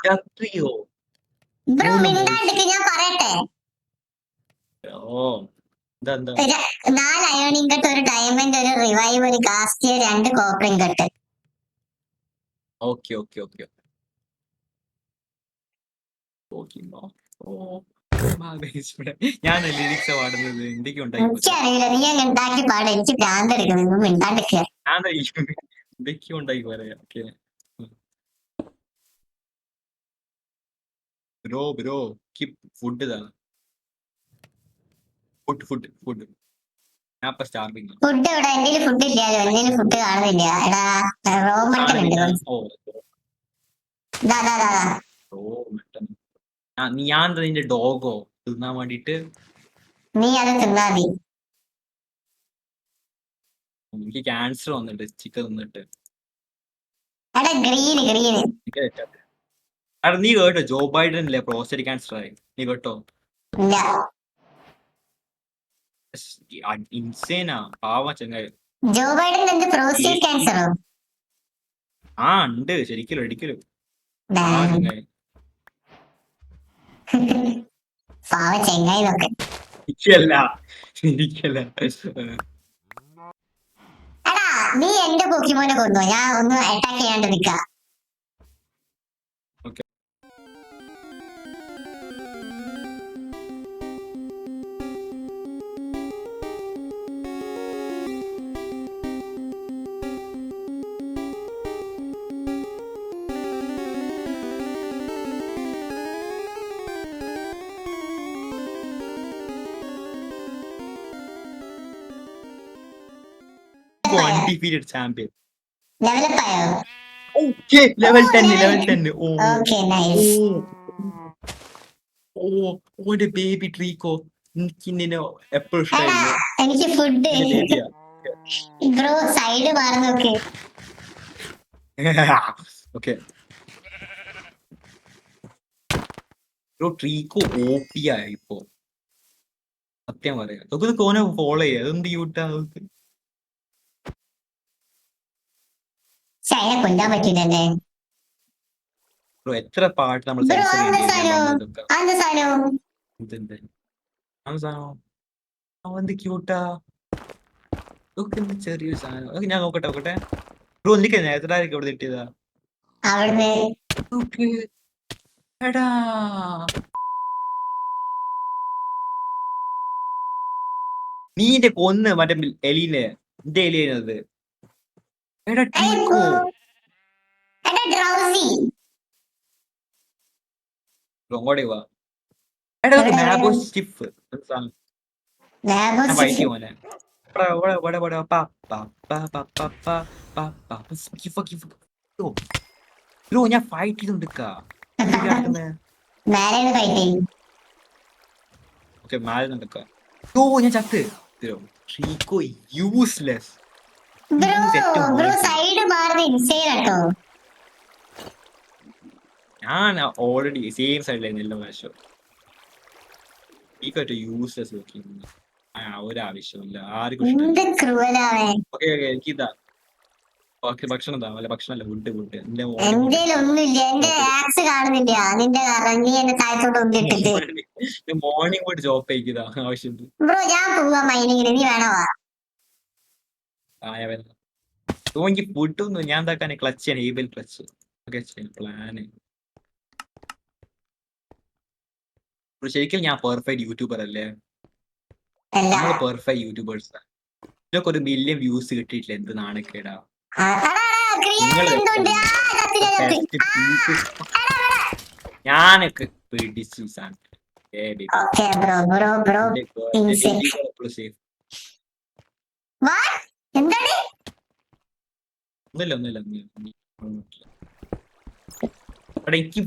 ചക്രിയോ ബ്രോ മൂന്ന് മോൾസ്. മിണ്ടാണ്ടിക്ക് ഞാൻ പറയട്ടെ. ഓ എന്താ ഒരു 4 അയൺ ഇങ്കട്ട്, ഒരു ഡയമണ്ട്, ഒരു റിവൈവ്, ഒരു ഗാസ്റ്റിയ, 2 കോപ്പർ ഇങ്കട്ട്. ഓക്കെ ഓക്കെ ഓക്കെ ഓ ഞാൻ ലിറിക്സ് പാടുന്നത് എന്തൊക്കെ ഉണ്ടായി എനിക്കറിയില്ല, നീ അങ്ങ് ഉണ്ടാക്കി പാട്. എനിക്ക് ഭ്രാന്ത് എടുക്കുന്നു. മിണ്ടാണ്ടിക്ക്. ഞാൻ എന്തൊക്കെയോ ഉണ്ടായി പറയാം. ഓക്കെ ബ്രോ കീപ് ഫുഡ് ഇതാ. ഫുഡ് ഞാൻ ഇപ്പൊ സ്റ്റാർവിംഗ് ഫുഡ് എവിടെ? എന്റെ ഫുഡ് ഇല്ലല്ലോ. എന്റെ ഫുഡ് കാണുന്നില്ല. എടാ റോ മട്ടൻ ഉണ്ട്. ഓ ദാ ദാ ദാ ദാ. ഓ മട്ടൻ. ഞാൻ നിന്റെ ഡോഗോ തിന്നാൻ വേണ്ടിട്ട് നീ അത് തിന്നാ മതി. എനിക്ക് ക്യാൻസർ വന്നിട്ട് ചിക്കൻ തിന്നിട്ട്. എടാ ഗ്രീന് ഗ്രീന്. എടാ നീ കേട്ടോ ജോ ബൈഡൻ അല്ലേ പ്രോസ്റ്റേറ്റ് ക്യാൻസർ ആയി? നീ കേട്ടോ? ഇല്ല. ഇൻസേനാ പാവ ചങ്ങായി. ജോ ബൈഡൻ എന്ത് പ്രോസ്റ്റേറ്റ് ക്യാൻസറോ? ആ ഉണ്ട് ശരിക്കും ഒരിക്കലും ദാ. പാവ ചങ്ങായി. പാവ ചെങ്ങായി നോക്ക്. ശരിക്കല്ല. എടാ നീ എന്റെ പോക്കിമോനെ കൊന്നോ? ഞാൻ ഒന്ന് അറ്റാക്ക് ചെയ്യാണ്ട് നിക്കാ. Okay undefeated champion. ലെവലപ്പ് ആയോ? Okay level 10. Oh okay nice. Oh ഓന്റെ ബേബി ട്രീക്കോ എനിക്ക് നിന്നെ എപ്പോഴും എടാ ഇഷ്ടായിരുന്നു. എനിക്ക് ഫുഡ്. ബേബിയാ. ബ്രോ സൈഡ് മാറി നോക്ക്. ഓക്കെ ബ്രോ ട്രീക്കോ ഓപ്പിയാ ഇപ്പൊ സത്യം പറയാ. നമുക്ക് കോനെ ഫോളോ ചെയ്യാം. അതെന്ത് യൂട്ടാ നമുക്ക്. പക്ഷെ അതിനെ കൊല്ലാൻ പറ്റൂലല്ലേ ബ്രോ എത്ര പാട്ട് നമ്മൾ ബ്രോ? സെൻസർ അതെന്താ ചെയ്യേണ്ടി ഞാൻ സാധനം? പറഞ്ഞതൊക്കെ. അതെന്താ സാധനം? ഇതെന്ത് സാധനം? അവന്ത് ക്യൂട്ടാ. ചെറിയൊരു സാധനം. ഓക്കെ ഞാൻ നോക്കട്ടെ. ബ്രോ എനിക്ക് നേരത്തെ ഇവിടെ കിട്ടിയതാ. അവിടുന്ന്. ഓക്കെ എടാ നീന്റെ കൊന്ന് മറ്റേ എലീനെ എന്റെ എലിയത്. എടാ ട്രീക്കോ എടാ ഡ്രൗസി. അങ്ങോട്ടേ വാ. എടാ മാബോ സ്റ്റിഫ് സാധനം. ഞാൻ ഫൈറ്റ് ചെയ്യുമോനെ. ബ്രോ ഞാൻ ഫൈറ്റ് ചെയ്തോണ്ടിരിക്കാ. മേലെ ഫൈറ്റിംഗ്. ഓക്കെ മാറി നടക്ക. ഓ ഞാൻ ചത്ത്. ട്രീക്കോ യൂസ്ലെസ്. ബ്രോ സൈഡ് മാറുന്ന ഇൻസൈഡ് കേട്ടോ. ഞാൻ ഓൾറെഡി സെയിം സൈഡിലായിരുന്നു എല്ലാ പ്രാവശ്യം. ട്രീക്കോ യൂസ്ലെസ് നോക്കി ഒരാവശ്യമില്ല ആർക്കും എന്ത് ഇഷ്ടമല്ല. ക്രൂവലാവേ. ഓക്കെ എനിക്കിതാ ഭക്ഷണം താ. അല്ല ഭക്ഷണമല്ല ഫുഡ് എന്റെ എന്തേലും ഒന്നുമില്ല. എന്റെ ആക്സ് കാണുന്നില്ല. നിന്റെ കാരണം നീ എന്റെ താഴത്തോട്ട് ഒന്നിട്ടിട്ട്. മോർണിംഗ് പോയിട്ട് ജോബ് അയക്കുതാ ആവശ്യമുണ്ട്. ബ്രോ ഞാൻ പോവാ മൈനിങ്ങിന്. നീ വേണോ? എനിക്ക് ഫുഡൊന്നും ഞാൻ എന്താക്കാൻ ക്ലച്ച് ഏബിൾ ക്ലച്ച് ഒക്കെ പ്ലാന്. ശരിക്കും ഞാൻ പെർഫെക്റ്റ് യൂട്യൂബർ അല്ലേ? നമ്മൾ പെർഫെക്റ്റ് യൂട്യൂബേഴ്സ്. ഇതിനൊക്കെ 1 മില്യൺ വ്യൂസ് കിട്ടിയിട്ടില്ല. എന്ത് നാണക്കേടാ. ഞാനൊക്കെ പിടിച്ചു സാധനം. ഒന്നുമില്ല. എനിക്ക്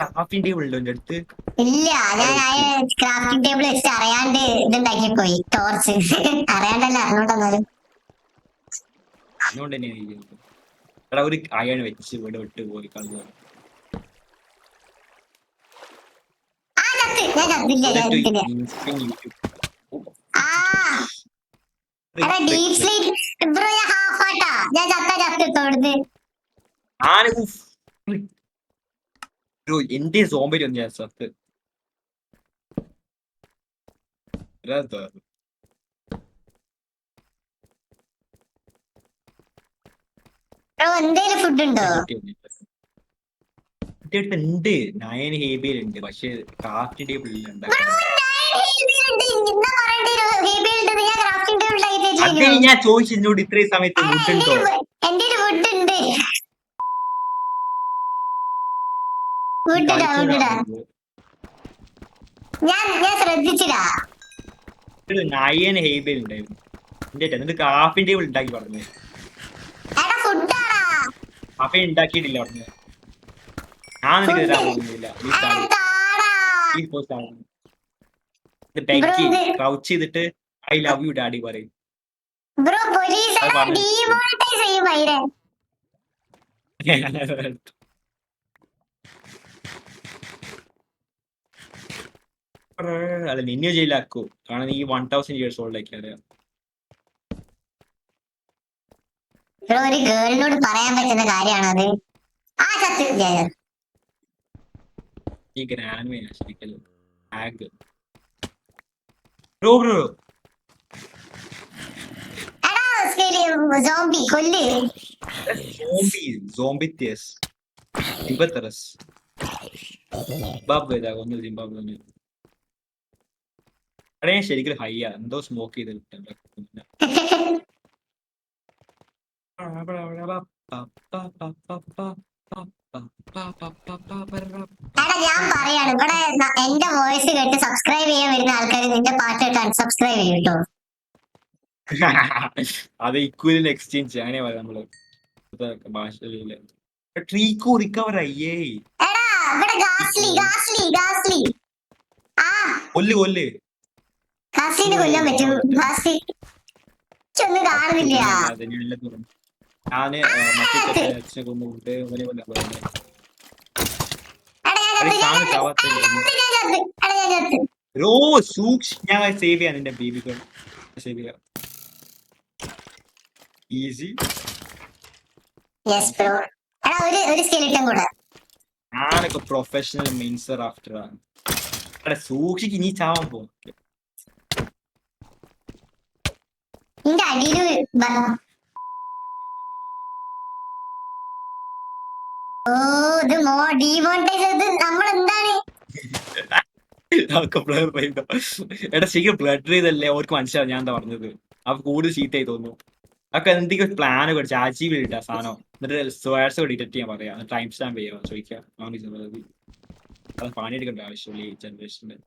ക്രാഫ്റ്റിംഗ് ടേബിൾ ഉണ്ടോ എന്റെ അടുത്ത്? ഇല്ല, ഞാൻ ക്രാഫ്റ്റിംഗ് ടേബിൾ വെച്ചിട്ട് അറിയാണ്ട് ഇതുണ്ടാക്കി പോയി ടോർച്ച്. അറിയാണ്ടല്ല, അറിഞ്ഞോണ്ടെന്നാലും. അതുകൊണ്ട് തന്നെ എടാ ഒരു അയൺ വെച്ച് ഇവിടെ വിട്ട് പോയി കളഞ്ഞു. ആ ചത്ത്, ഞാൻ ചത്തില്ല, ഞാൻ ചത്തില്ല. ആ എടാ ഡീപ് സ്ലീപ്പ് ബ്രോ, ഞാൻ ഹാഫ് ആട്ടാ, ഞാൻ ചത്തിട്ടോ ഇവിടുന്ന്. എന്റെ സോംബരി ഒന്ന് ഞാൻ സത്ത്. ബ്രോ എന്തേലും ഫുഡ് ഉണ്ടോ? എന്റെ അടുത്ത് ഉണ്ട് 9 ഹേബിയൽ ഉണ്ട്, പക്ഷെ ക്രാഫ്റ്റ് ടേബിൾ ഇല്ല. അതേ ഞാൻ ചോദിച്ചു എന്നോട് ഇത്രയും സമയത്ത് ഫുഡ് ഉണ്ടോ. എന്റെ ഫുഡ് ഉണ്ട്. ഞാൻ ശ്രദ്ധിച്ചില്ല. 9 ഹേബിയൽ ഉണ്ടായിരുന്നു എന്റെ അടുത്ത്. എന്നിട്ട് ക്രാഫ്റ്റ് ടേബിൾ ഉണ്ടാക്കി പറഞ്ഞു. അപ്പൊ ഉണ്ടാക്കിയിട്ടില്ല പറഞ്ഞു. ഞാൻ നിനക്ക് തരാൻ പോകുന്നില്ല. ക്രൗച്ച് ചെയ്തിട്ട് ഐ ലവ് യു ഡാഡി പറയും. അല്ല നിന്നെ ജയിലാക്കൂ, കാരണം നീ 1000 years old ആക്കി അറിയാം. ഒരു ഗേളിനോട് പറയാൻ പറ്റുന്ന കാര്യമാണത്. ആ ചത്ത് ഈ ഗ്രാൻഡ് ശരിക്കല്ലോ ആഗ് ബ്രോ ബ്രോ സോംബി കൊല്ല്. Zombies. Zimbabwe's. Zimbabwe da ഒന്ന് Zimbabwe. അടേ ശരിക്കും ഹൈയാ എന്തോ സ്മോക്ക് ചെയ്തിട്ടുണ്ട്. ഞാൻ പറയാണ്, ഇവിടെ എന്റെ വോയിസ് കേട്ട് സബ്സ്ക്രൈബ് ചെയ്യാൻ വരുന്ന ആൾക്കാർ നിന്റെ പാട്ട് കേട്ട് അൺസബ്സ്ക്രൈബ് ചെയ്യും കേട്ടോ. അത് ഇക്വലി എക്സ്ചേഞ്ച് അങ്ങനെ പറയാം നമ്മള് ഭാഷയില്. ട്രീക്കോ റിക്കവർ അയ്യേ. എടാ ഇവിടെ ഗാസ്ലി ആ കൊല്ല് ഗാസ്ലിനെ കൊല്ലാൻ പറ്റും. ഗാസ്ലി ഒന്നും കാണുന്നില്ല. ഞാന് മറ്റേ അച്ഛനെ കൊണ്ടുപോയിട്ട് അവനെ കൊല്ലാൻ പറഞ്ഞു. ഞാൻ സേവ് ചെയ്യാൻ നിന്റെ ബേബികൾ സേവ് ചെയ്യാം. ഈസി. Yes bro. എടാ ഒരു സ്കെലിറ്റൻ കൂടെ. ഞാനൊക്കെ പ്രൊഫഷണൽ മിൻസർ ആഫ്റ്റർ ആണ്. എടാ സൂക്ഷിക്ക്, നീ ചാവാൻ പോ. നിന്റെ അടിയില് ഓ ഇത് ഡീമോണിറ്റൈസ് ചെയ്ത് നമ്മൾ എന്താണ് എടാ ശരിക്കും ബ്ലഡ് ചെയ്തല്ലേ അവർക്ക് മനസ്സിലാവും ഞാൻ എന്താ പറഞ്ഞത്. അവ കൂടുതൽ ചീത്തയായി തോന്നുന്നു. അതൊക്കെ എന്തെങ്കിലും പ്ലാൻ പഠിച്ച ആജീവ് ഇട്ട സാധനം എന്നിട്ട് സ്വേഴ്സ് ഡിറ്റക്ട് ചെയ്യാൻ പറയാം, ടൈം സ്റ്റാമ്പ് ചെയ്യാം ചോദിക്കാം. അത് പണിയെടുക്കേണ്ട ആവശ്യമില്ല ഈ ജനറേഷനിൽ.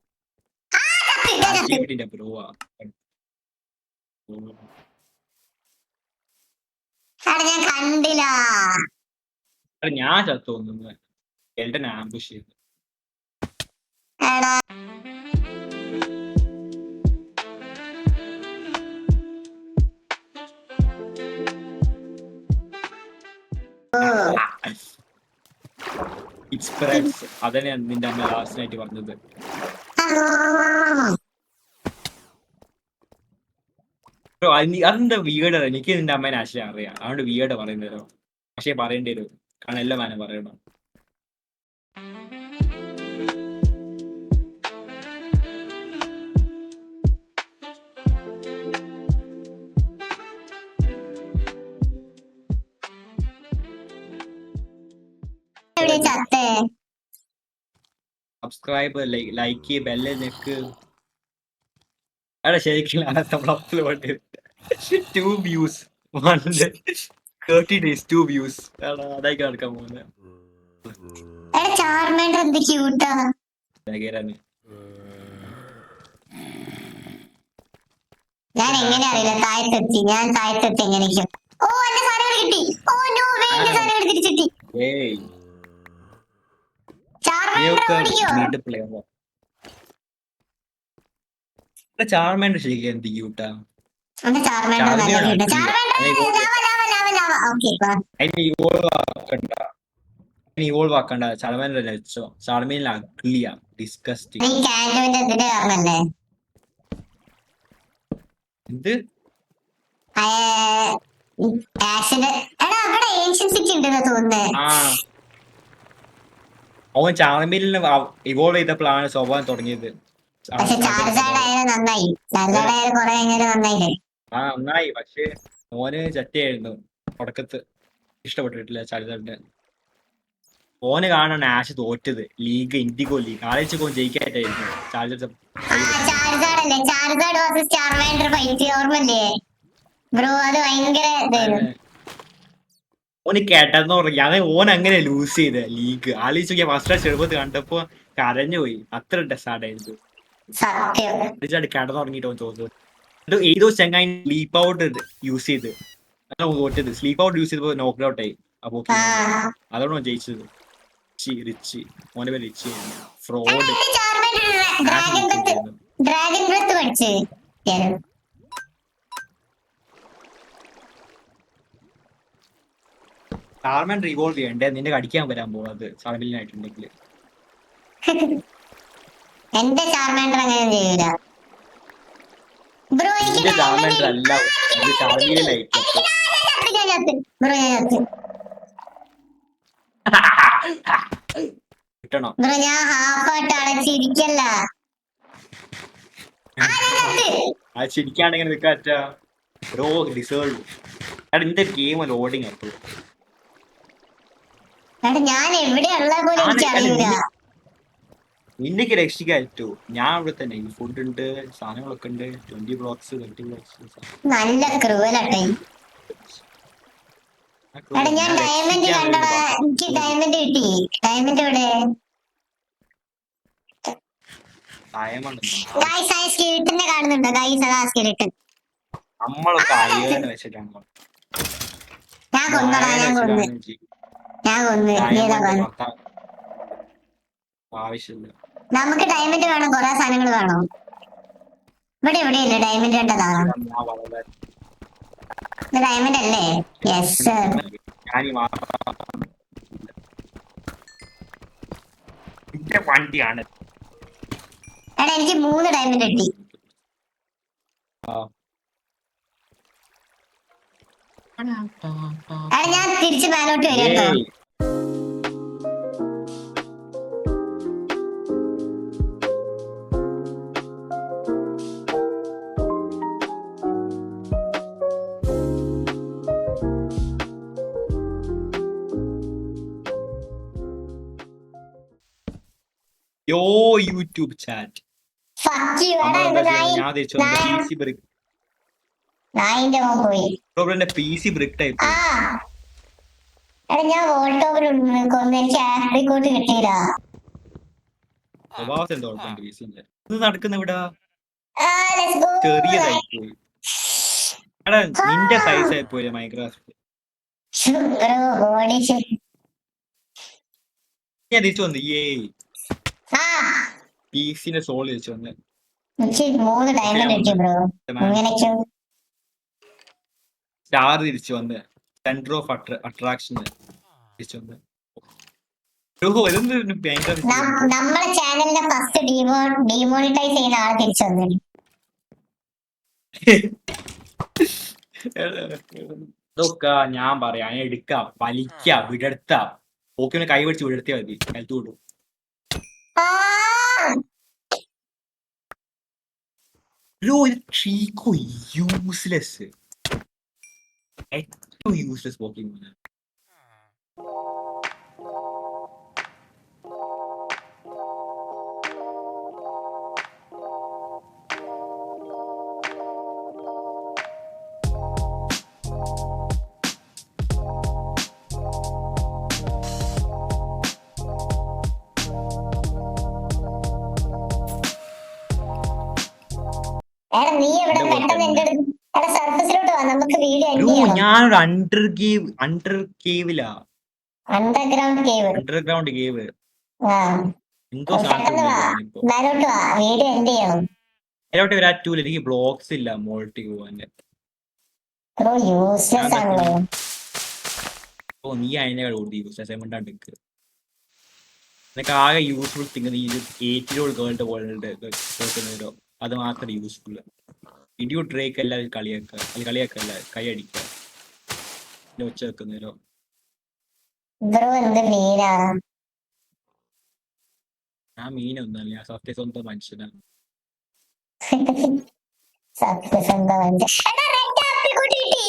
ബ്രോവാ ഞാൻ കണ്ടില്ല. ഞാൻ ചത്തോന്നു എന്റെ ആംബുഷ് ചെയ്തു. അതന്നെ നിന്റെ അമ്മ ലാസ്റ്റ് ആയിട്ട് പറഞ്ഞത്. അതെന്താ വീട് എനിക്ക് നിന്റെ അമ്മേനെ ആശയം അറിയാം, അതുകൊണ്ട് വീട് പറയുന്നതോ. പക്ഷെ പറയേണ്ടി വരും, കാരണം എല്ലാം വേണം പറയണം. Subscribe like bell neck. എടാ ശരിക്കും നമ്മൾ അപ്ലോഡ് 2 views 30 days 2 views. അതായി നടക്കാൻ പോകുന്നത്. ഞാൻ എങ്ങനെ അറിയില്ല താഴത്തെത്തി. ഞാൻ താഴത്തെത്തി എങ്ങനെയൊക്കെയോ. ഓ എന്റെ സാധനം കിട്ടി. ഓ നോ വേ, എന്റെ സാധനം തിരിച്ചെത്തി. ചാർമാൻ നീയൊക്കെ ഓടിക്കോ മിഡ് പ്ലെയർ ചാർമാൻഡ് ശരിക്കും എന്ത് ക്യൂട്ടാ. എന്റെ ചാർമാൻഡർ നല്ല ചാർമിയാണ് വീട് അടിപൊളി. ഓക്കെ അതിന് ഇവോൾവ് ആക്കണ്ട, ഇവോൾവ് ആക്കണ്ട. ചാർമാൻഡ് വെച്ചോ. ചാർമീനിൽ അഗ്ലിയാ, ഡിസ്കസ്റ്റിംഗ്. ഈ കാൻഡോന്റെ ഇതിന്റെ കാരണല്ലേ എന്ത് ആസിഡ് എടാ അവിടെ ഏഷ്യൻ സിറ്റി ഉണ്ടെന്ന് തോന്നുന്നേ ആ അവൻ ചാർമീനിൽ ഇവോൾവ് ചെയ്തപ്പോഴാണ് സ്വഭാവം തുടങ്ങിയത്. പക്ഷെ ചാർജാർഡ് ആയാലും നന്നായി. ചാർജാർഡ് ആയാലും കുറെ കഴിഞ്ഞാലും നന്നായില്ലേ. ആ നന്നായി, പക്ഷെ ഓന് ചട്ടിയായിരുന്നു തുടക്കത്ത്. ഇഷ്ടപ്പെട്ടിട്ടില്ല ചാർജാർഡിന്റെ. ഓന് കാണാണ് ആഷ് തോറ്റത് ലീഗ്, ഇൻഡിഗോ ലീഗ്. ആലോചിച്ച് ജയിക്കാറ്റായിരുന്നു ചാർജർ. ചാർജാർഡ് അല്ലേ, ചാർജാർഡ് വേഴ്സസ് ചാർമാൻഡർ ഫൈറ്റ് ഓർമ്മല്ലേ ബ്രോ? അത് ഭയങ്കര ഇതായിരുന്നു. ഓന് കേട്ടെന്ന് പറഞ്ഞു. അത് ഓൻ അങ്ങനെ ലൂസ് ചെയ്ത ലീഗ്. ആലോചിച്ച് നോക്കിയാ ഫസ്റ്റ് ചെറുപ്പത്ത് കണ്ടപ്പോ കരഞ്ഞു പോയി. അത്ര ഡെസാർഡായിരുന്നു. സത്യം കിടന്നുറങ്ങിട്ട് ഓൻ തോന്നുന്നു. ഏതോ ചങ്ങായി സ്ലീപ്പ് ഔട്ട് യൂസ് ചെയ്ത് തോറ്റത്. സ്ലീപ്പ് ഔട്ട് യൂസ് ചെയ്തപ്പോ നോക്ക് ഔട്ട് ആയി. അപ്പൊ അതോടെ ഓൻ ജയിച്ചത്. റിച്ച് ഓന്റെ പേര് റിച്ച്. ഫ്രോഡ്. ഡ്രാഗൺ ബ്രെത്ത് പഠിച്ച് ചാർമാൻ റിവോൾവ് ചെയ്യണ്ടേ, നിന്റെ കടിക്കാൻ വരാൻ പോകുന്നത് ചാർമിലിനായിട്ടുണ്ടെങ്കിൽ. എന്റെ ചാർമാൻഡർ അങ്ങനെ ചെയ്യൂല ബ്രോ. നിന്റെ ചാർമാൻഡർ അല്ല, ഇത് ചാർമിലിനായിട്ട്. കിട്ടണോ ബ്രോ? ഞാൻ ഹാഫ് ആയിട്ട് അടച്ചിരിക്കല്ല. അത് ശരിക്കാണെങ്കിൽ നിൽക്കാറ്റാ ബ്രോ. ഡിസേർവ്. നിന്റെ ഗെയിം ലോഡിങ് എപ്പോഴും. ഞാൻ എവിടെയുള്ള പോലെ എനിക്കറിയൂല. നിന്നൊക്കെ രക്ഷിക്കാറ്റോ. ഞാൻ ഇവിടെ തന്നെ. ഫുഡ് ഉണ്ട്, സാധനങ്ങളൊക്കെ ഉണ്ട്. 20 ബ്ലോക്സ് 30 ബ്ലോക്സ്. നല്ല ക്രൂവലാട്ടെ. എടാ ഞാൻ ഡയമണ്ട് കണ്ടടാ, എനിക്ക് ഡയമണ്ട് കിട്ടി. ഡയമണ്ട് എവിടെ? ഗൈസ് ആ സ്കെലിട്ടനെ കാണുന്നുണ്ടോ ഗൈസ്? അതാ സ്കെലിട്ടൻ. നമ്മളൊക്കെ അയ്യേനെ വെച്ചിട്ടാണ്. ഞാൻ കൊന്നടാ, ഞാൻ കൊന്ന്. ആവശ്യമില്ല. നമുക്ക് ഡയമണ്ട് വേണം, കുറെ സാധനങ്ങൾ വേണം. ഇവിടെ എവിടെയല്ലേ ഡയമണ്ട് കണ്ടതാ? ഡയമണ്ട് അല്ലേ? Yes sir. വണ്ടിയാണ്. എടാ എനിക്ക് 3 ഡയമണ്ട് കിട്ടി. എടാ ഞാൻ തിരിച്ച് മേലോട്ട് വരും കേട്ടോ. യോ യൂട്യൂബ് ചാറ്റ്. Fuck you. എടാ ഇത് നായിന്റെ മോൻ പോയി. PC brick type. ആ എടാ ഞാൻ വോൾട്ട് ഓവർ കൊന്ന് എനിക്ക് ആപ്രിക്കോട്ട് കിട്ടിയില്ല. ഇത് നടക്കുന്ന ഇവിടെ ചെറിയതായി പോയി. എടാ നിന്റെ സൈസ് ആയി പോയി മൈക്രോസോഫ്റ്റ്. ഞാൻ തിരിച്ചു വന്നു. പീസിന്റെ സോൾ തിരിച്ചു വന്ന്. എനിക്ക് 3 ഡയമണ്ട് കിട്ടി ബ്രോ. അങ്ങനെയൊക്കെ സ്റ്റാർ തിരിച്ചു വന്ന്. സെന്റർ ഓഫ് അട്രാക്ഷൻ തിരിച്ചു വന്ന്. നമ്മളെ ചാനലിന്റെ ഫസ്റ്റ് ഡിമോണിറ്റൈസ് ചെയ്യുന്ന ആളെ തിരിച്ചു വന്നു. ഇതൊക്കെ ഞാൻ പറയാം. എടുക്കാം, വലിക്കാം, വിടർത്താം. ഓക്കെ കൈ പിടിച്ച് വിടർത്തിയാൽ മതി. ഹെൽത്ത് വിടും. യൂസ്ലെസ്, ഏറ്റവും യൂസ്ലെസ് പോക്കിംഗ്. ഞാനൊരു അണ്ടർഗ്രൗണ്ട് കേവ്. എന്തോ സാധനത്തിന് പെട്ടെന്ന് വാ, ഉള്ളിലാണ് ഇപ്പൊ. മേലോട്ട് വാ, വീട് എന്ത് ചെയ്യണം? അതിലോട്ട് വരാറ്റൂല, എനിക്ക് ബ്ലോക്സ് ഇല്ല മോൾട്ടിക്ക് പോവാൻ്റെ. ബ്രോ ഞാൻ യൂസ്ലെസ് ആണല്ലോ. എന്താക്കുന്നു? ഓ നീ അതിനെ ഓടി അസൈൻമെന്റ് എടുക്ക്. നിനക്ക് ആകെ യൂസ്ഫുൾ തിങ് നീ 8-year-old ഗേളുടെ വേൾഡ് കേൾക്കുന്നതിലോ അത് മാത്രം യൂസ്ഫുൾ. ഇഡിയോ ഡ്രേക്ക് എല്ലാവരും കളിയാക്കുക, അത് കളിയാക്കല്ല കൈ അടിക്കുക ഒച്ച വെക്കുന്നതിലോ. ബ്രോ എന്ത് മീനാ? ഞാൻ മീനൊന്നല്ല, ഞാൻ സത്യസന്ധ മനുഷ്യനാണ്. സത്യസന്ധമാണ്. എടാ റെഡ് ആപ്പിൾ കുട്ടി കിട്ടി.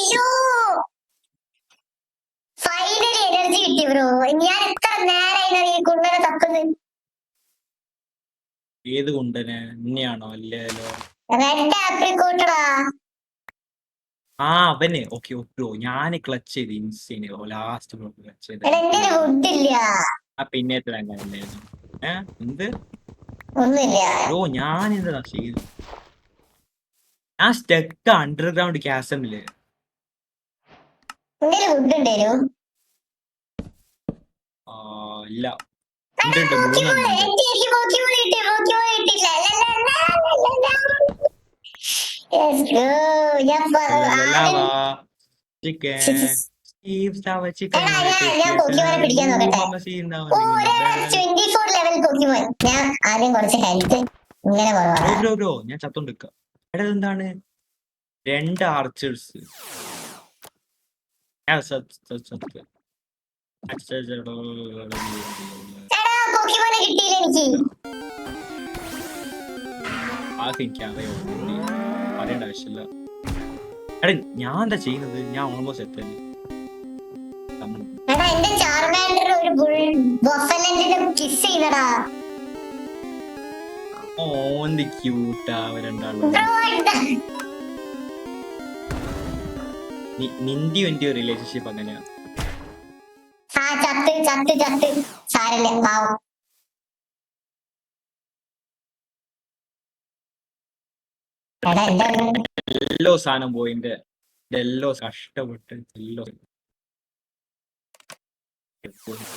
ഫൈനലി എനർജി കിട്ടി ബ്രോ. ഞാൻ എത്ര നേരമായി ഈ കുണ്ടനെ തപ്പുന്നത്. ഏത് കൊണ്ടനെ നിന്നെയാണോ? അല്ലല്ലോ. റെഡ് ആപ്പിൾ കൂട്ടടാ. ആ അവനെ ഓക്കെ ഓക്കെ. ഞാൻ ക്ലച്ച് ചെയ്ത് ഇൻസൈൻ ലാസ്റ്റ് ക്ലച്ച് ചെയ്ത്. എടാ എന്റെ വുഡ് ഇല്ല. ആ പിന്നെ അങ്ങനെയായിരുന്നു. എന്ത് ഒന്നുമില്ല. ബ്രോ ഞാൻ എന്താ ചെയ്തു? ഞാൻ സ്റ്റക്ക് അണ്ടർഗ്രൗണ്ട് ക്യാസമില്. എന്റെ വുഡ് ഉണ്ടേനു. ഇല്ല ഉണ്ട് 3 ഉണ്ട്. എനിക്ക് പോക്കിമോൾ കിട്ടി, പോക്കിമോൾ കിട്ടില്ല. Let's go. ഞാൻ ആദ്യം ചിക്കൻ ഞാൻ പോക്കിമോനെ പിടിക്കാൻ നോക്കട്ടെ. ഓ 24 ലെവൽ പോക്കിമോൻ. ഞാൻ ആദ്യം കുറച്ച് ഹെൽത്ത് ഇങ്ങനെ കുറവാണ്. ബ്രോ ബ്രോ ഞാൻ ചത്തോണ്ടിരിക്ക. എടാ എന്താണ് 2 ആർച്ചേഴ്സ്? എടാ പോക്കിമോനെ കിട്ടിയില്ല എനിക്ക്. എനിക്കറിയോ പറയേണ്ട ആവശ്യമില്ല. എടാ ഞാൻ എന്താ ചെയ്യുന്നത്? ഞാൻ ഓൾമോസ്റ്റ് എത്തല്ലേ. എടാ എന്റെ ചാർമാൻഡർ ഒരു ബുൾ ബഫലന്റിനെ കിസ് ചെയ്തടാ. ഓന്ത് ക്യൂട്ടാ അവരുണ്ടാളും. നിന്റെ എന്റെ റിലേഷൻഷിപ്പ് അങ്ങനെയാ. ചത്ത് ചത്ത് ചത്ത് സാരല്ല പാവം. എടാ എന്താ എല്ലോ സാധനം പോയിന്റെ എല്ലോ കഷ്ടപ്പെട്ട് എല്ലോ.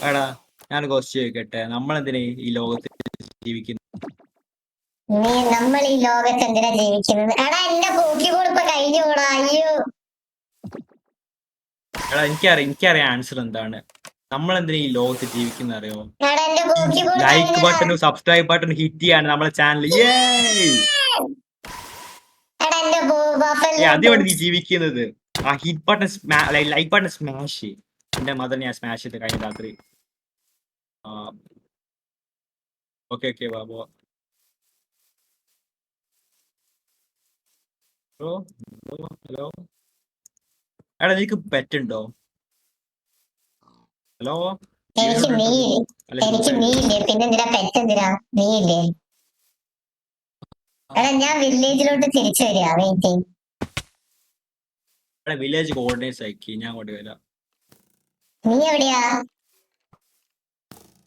എടാ ഞാൻ കുറച്ച് ചോദിക്കട്ടെ, നമ്മളെന്തിനാ ഈ ലോകത്തിൽ ജീവിക്കുന്നത്? നമ്മൾ ഈ ലോകത്ത് എന്തിനാ ജീവിക്കുന്നത്? എടാ എന്റെ പോക്കിബോൾ ഇപ്പൊ കഴിഞ്ഞു പോടാ. അയ്യോ എടാ എനിക്കറിയാം ആൻസർ എന്താണ്. നമ്മളെന്തിനാ ഈ ലോകത്ത് ജീവിക്കുന്ന അറിയോ? എടാ എന്റെ പോക്കിബോൾ ലൈക്ക് ബട്ടണും സബ്സ്ക്രൈബ് ബട്ടണും ഹിറ്റ് ചെയ്യാണ് നമ്മളെ ചാനൽ. അതുകൊണ്ട് നീ ജീവിക്കുന്നത്. ആ hit button like button smash. എന്റെ മദർ ഞാൻ സ്മാഷ് ചെയ്ത് കഴിഞ്ഞ രാത്രി. Okay okay ബാബോ. ഹലോ എടാ നിനക്ക് പെറ്റുണ്ടോ? ഹലോ എനിക്ക് നീയില്ലേ, പിന്നെന്തിനാ പെട്ടെന്തിനാ നീയില്ലേ? എടാ ഞാൻ വില്ലേജിലോട്ട് തിരിച്ചു വരിക. വെയിറ്റ്. വില്ലേജ് കോർഡിനേറ്റ്സ് അയക്കി, ഞാൻ അങ്ങോട്ട് വരാം. നീ എവിടെയാ?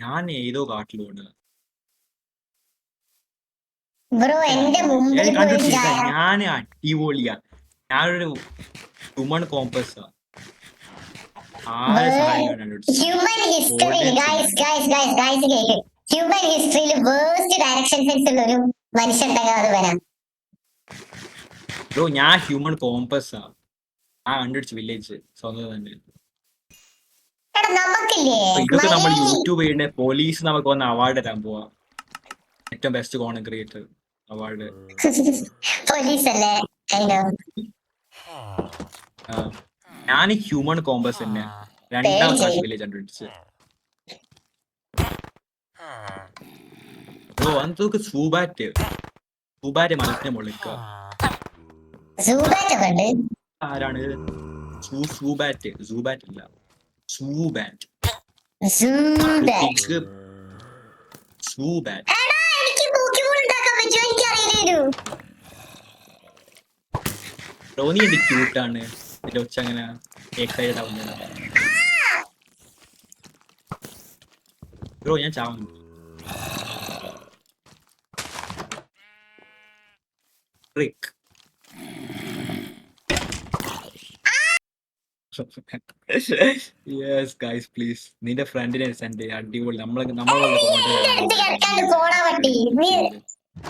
ഞാൻ ഏതോ കാട്ടിലോട്ട്. ബ്രോ എന്റെ മുമ്പിൽ ഞാൻ അടിപൊളിയാ. ഞാനൊരു ഹ്യൂമൻ കോമ്പസാ. ഹ്യൂമൻ ഹിസ്റ്ററിയിൽ ഹ്യൂമൻ ഹിസ്റ്ററിയിൽ വേഴ്സ്റ്റ് ഡയറക്ഷൻ സെൻസ് ഉള്ള ഒരു മനുഷ്യൻ ഉണ്ടെങ്കിൽ അത് വരാം. ബ്രോ ഞാൻ ഹ്യൂമൻ കോമ്പസാ. ആ കണ്ടുപിടിച്ച വില്ലേജ് സ്വന്തം തന്നെ. ഇതൊക്കെ നമ്മൾ യൂട്യൂബ് ചെയ്യുന്ന പോലീസ് നമുക്ക് വന്ന് അവാർഡ് തരാൻ പോവാ. ഏറ്റവും best content creator award. Police അല്ലേ? ഞാൻ ഹ്യൂമൻ കോമ്പസ് തന്നെ 2ാം പ്രാവശ്യം വില്ലേജ് കണ്ടുപിടിച്ച്. ബ്രോ അതൊക്കെ സൂബാറ്റ് മലത്തിനെ മുളിക്ക. ആരാണ് സൂബാറ്റ്? സൂബാറ്റ് അല്ല, സൂബാറ്റ്. സൂബാറ്റ് റോണി എന്ത് ക്യൂട്ടാണ്. ഒച്ച അങ്ങനെ എക്സൈറ്റഡ് ആവുന്നത്. ബ്രോ ഞാൻ ചാവുന്നു. റിക്ക് യെസ് ഗൈസ് പ്ലീസ് നിന്റെ ഫ്രണ്ടിനെ സെൻഡ് അടിപൊളി നമ്മളെ അടുത്ത് കിടക്കാണ്ട് പോടാ പട്ടി. നീ